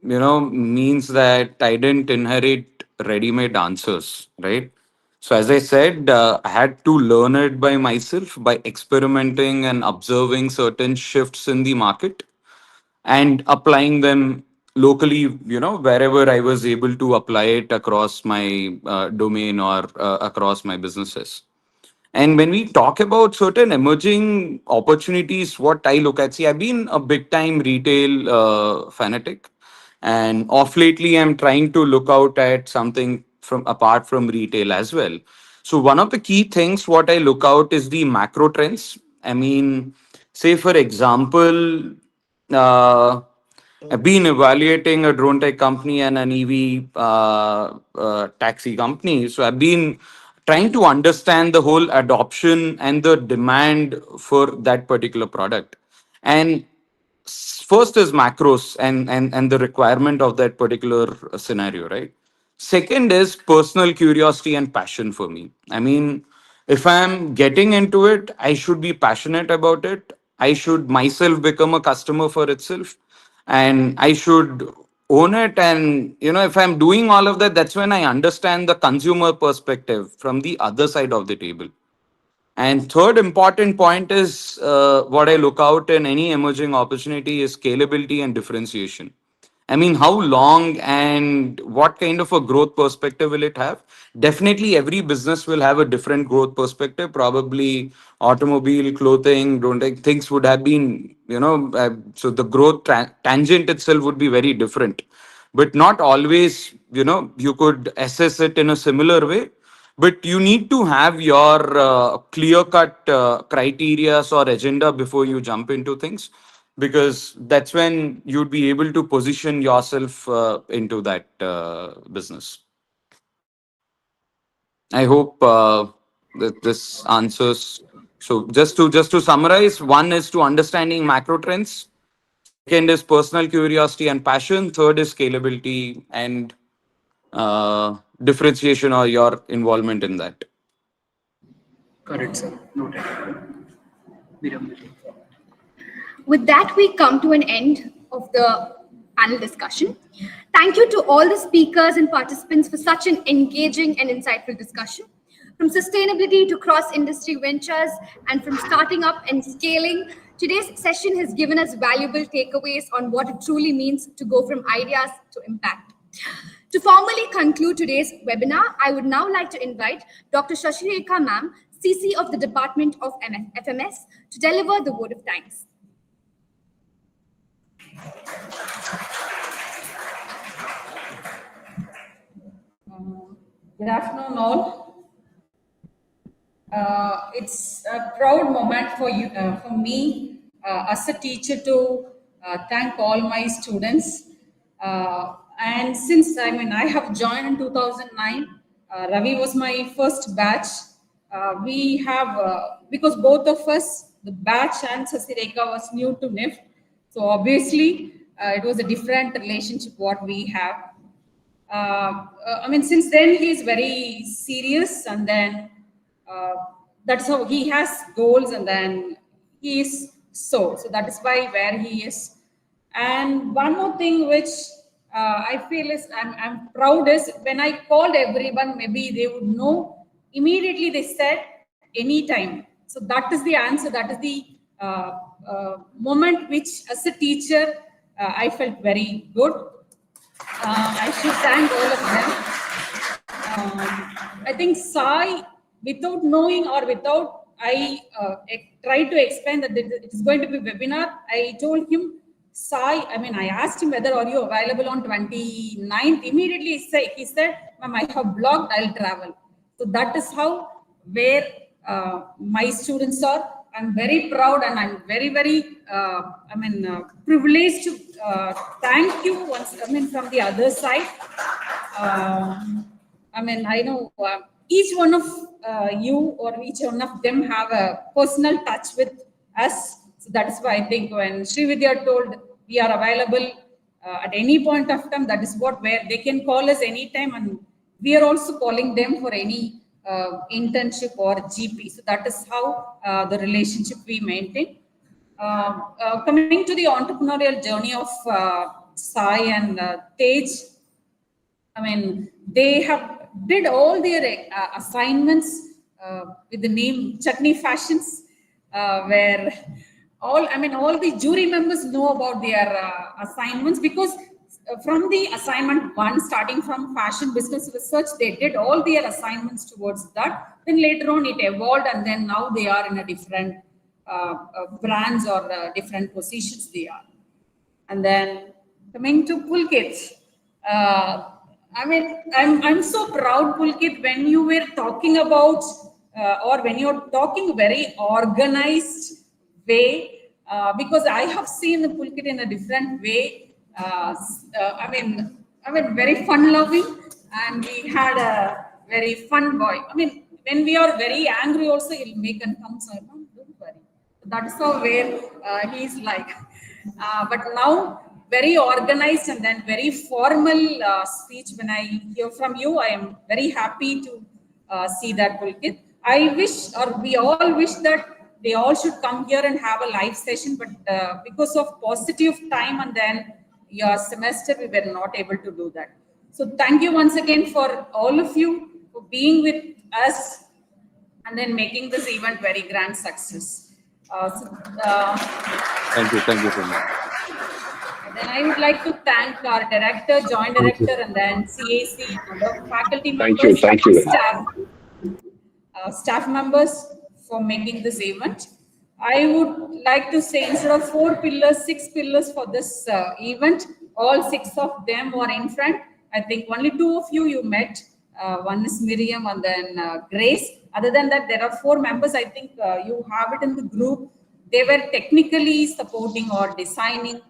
means that I didn't inherit ready-made answers, right? So, as I said, I had to learn it by myself by experimenting and observing certain shifts in the market and applying them locally, wherever I was able to apply it across my domain or across my businesses. And when we talk about certain emerging opportunities, what I look at, see, I've been a big time retail fanatic, and off lately, I'm trying to look out at something from apart from retail as well. So one of the key things what I look out is the macro trends. I mean, say for example, uh, I've been evaluating a drone tech company and an EV taxi company. So I've been trying to understand the whole adoption and the demand for that particular product. And first is macros and the requirement of that particular scenario, right? Second is personal curiosity and passion for me. I mean, if I'm getting into it, I should be passionate about it. I should myself become a customer for itself, and I should own it. And if I'm doing all of that, that's when I understand the consumer perspective from the other side of the table. And third important point is what I look out in any emerging opportunity is scalability and differentiation. I mean, how long and what kind of a growth perspective will it have? Definitely, every business will have a different growth perspective. Probably automobile, clothing, don't think things would have been, so the growth tangent itself would be very different. But not always, you could assess it in a similar way, but you need to have your clear cut criteria or agenda before you jump into things, because that's when you'd be able to position yourself into that business. I hope that this answers. So just to summarize, one is to understanding macro trends, second is personal curiosity and passion, third is scalability and differentiation or your involvement in that. Correct, sir. Noted. With that, we come to an end of the panel discussion. Thank you to all the speakers and participants for such an engaging and insightful discussion. From sustainability to cross-industry ventures and from starting up and scaling, today's session has given us valuable takeaways on what it truly means to go from ideas to impact. To formally conclude today's webinar, I would now like to invite Dr. Shashireka Ma'am, CC of the Department of FMS, to deliver the word of thanks. Good afternoon, all. It's a proud moment for you, for me, as a teacher, to thank all my students. And since I have joined in 2009, Ravi was my first batch. We have, because both of us, the batch and Shashireka, was new to NIFT. So obviously, it was a different relationship what we have. Since then he is very serious, and then that's how he has goals, and then he is so that is why where he is. And one more thing which I feel is I'm proud is when I called everyone, maybe they would know immediately. They said anytime. So that is the answer. That is the moment which, as a teacher, I felt very good. I should thank all of them. I think Sai, without knowing or without, I tried to explain that it is going to be a webinar. I told him, Sai, I asked him whether are you available on 29th. Immediately he said, Ma'am, I have blocked, I'll travel. So that is how, where my students are. I'm very proud, and I'm very, very, privileged to thank you once, from the other side. I know each one of you or each one of them have a personal touch with us. So that is why I think when Srividya told we are available at any point of time, that is where they can call us anytime, and we are also calling them for any internship or GP. So that is how the relationship we maintain. Coming to the entrepreneurial journey of Sai and Tej, I mean, they have did all their assignments with the name Chutney Fashions, where all the jury members know about their assignments, because from the assignment one, starting from fashion business research, they did all their assignments towards that. Then later on it evolved, and then now they are in a different brands or different positions they are. And then coming to Pulkit, I'm so proud, Pulkit, when you were talking about or when you're talking very organized way, because I have seen the Pulkit in a different way. Very fun-loving, and we had a very fun boy. When we are very angry also, he'll make and come, so don't worry. That's how where he's like. But now, very organized and then very formal speech. When I hear from you, I am very happy to see that, Pulkit. I wish, or we all wish, that they all should come here and have a live session, but because of positive time and then your semester, we were not able to do that. So thank you once again for all of you for being with us and then making this event very grand success. Thank you so much. Then I would like to thank our director, joint director, and then CAC, and the faculty members, Thank you. Staff members for making this event. I would like to say, instead of 4 pillars, 6 pillars for this event, all 6 of them were in front. I think only 2 of you met. One is Miriam and then Grace. Other than that, there are 4 members. I think you have it in the group. They were technically supporting or designing.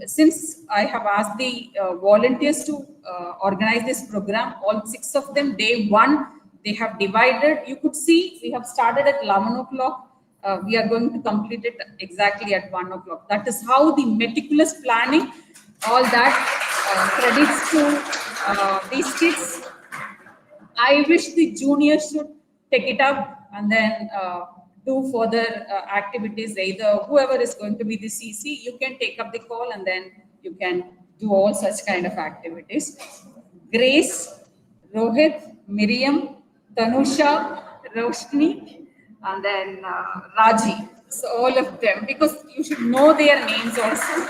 Since I have asked the volunteers to organize this program, all 6 of them, day 1, they have divided. You could see we have started at 11 o'clock. We are going to complete it exactly at 1 o'clock. That is how the meticulous planning, all that credits to these kids. I wish the juniors should take it up and then do further activities. Either whoever is going to be the CC, you can take up the call and then you can do all such kind of activities. Grace, Rohit, Miriam, Tanusha, Roshni, and then Raji. So all of them, because you should know their names also.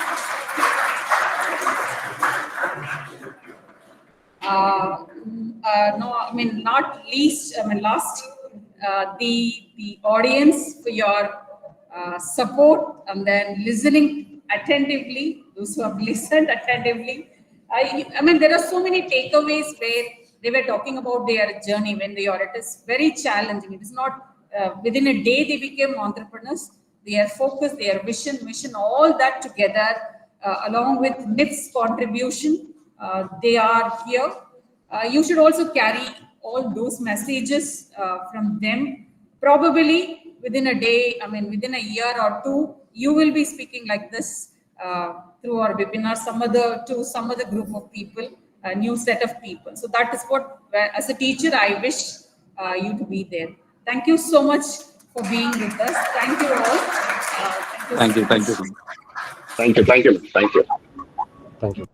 Last, the audience for your support and then listening attentively, those who have listened attentively. There are so many takeaways where they were talking about their journey when they are. It is very challenging. It is not within a day they became entrepreneurs. Their focus, their vision, mission, all that together, along with NIF's contribution, they are here. You should also carry all those messages from them. Probably within a day, within a year or 2, you will be speaking like this through our webinar, some other group of people, a new set of people. So that is what, as a teacher, I wish you to be there. Thank you so much for being with us. Thank you all. Thank you. Thank you.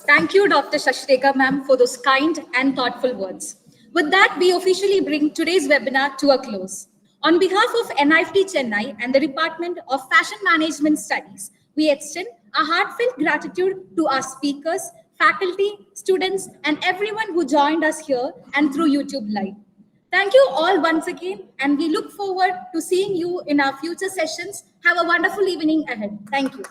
Thank you, Dr. Shashrekha ma'am, for those kind and thoughtful words. With that, we officially bring today's webinar to a close. On behalf of NIFT Chennai and the Department of Fashion Management Studies, we extend a heartfelt gratitude to our speakers, faculty, students, and everyone who joined us here and through YouTube Live. Thank you all once again, and we look forward to seeing you in our future sessions. Have a wonderful evening ahead. Thank you.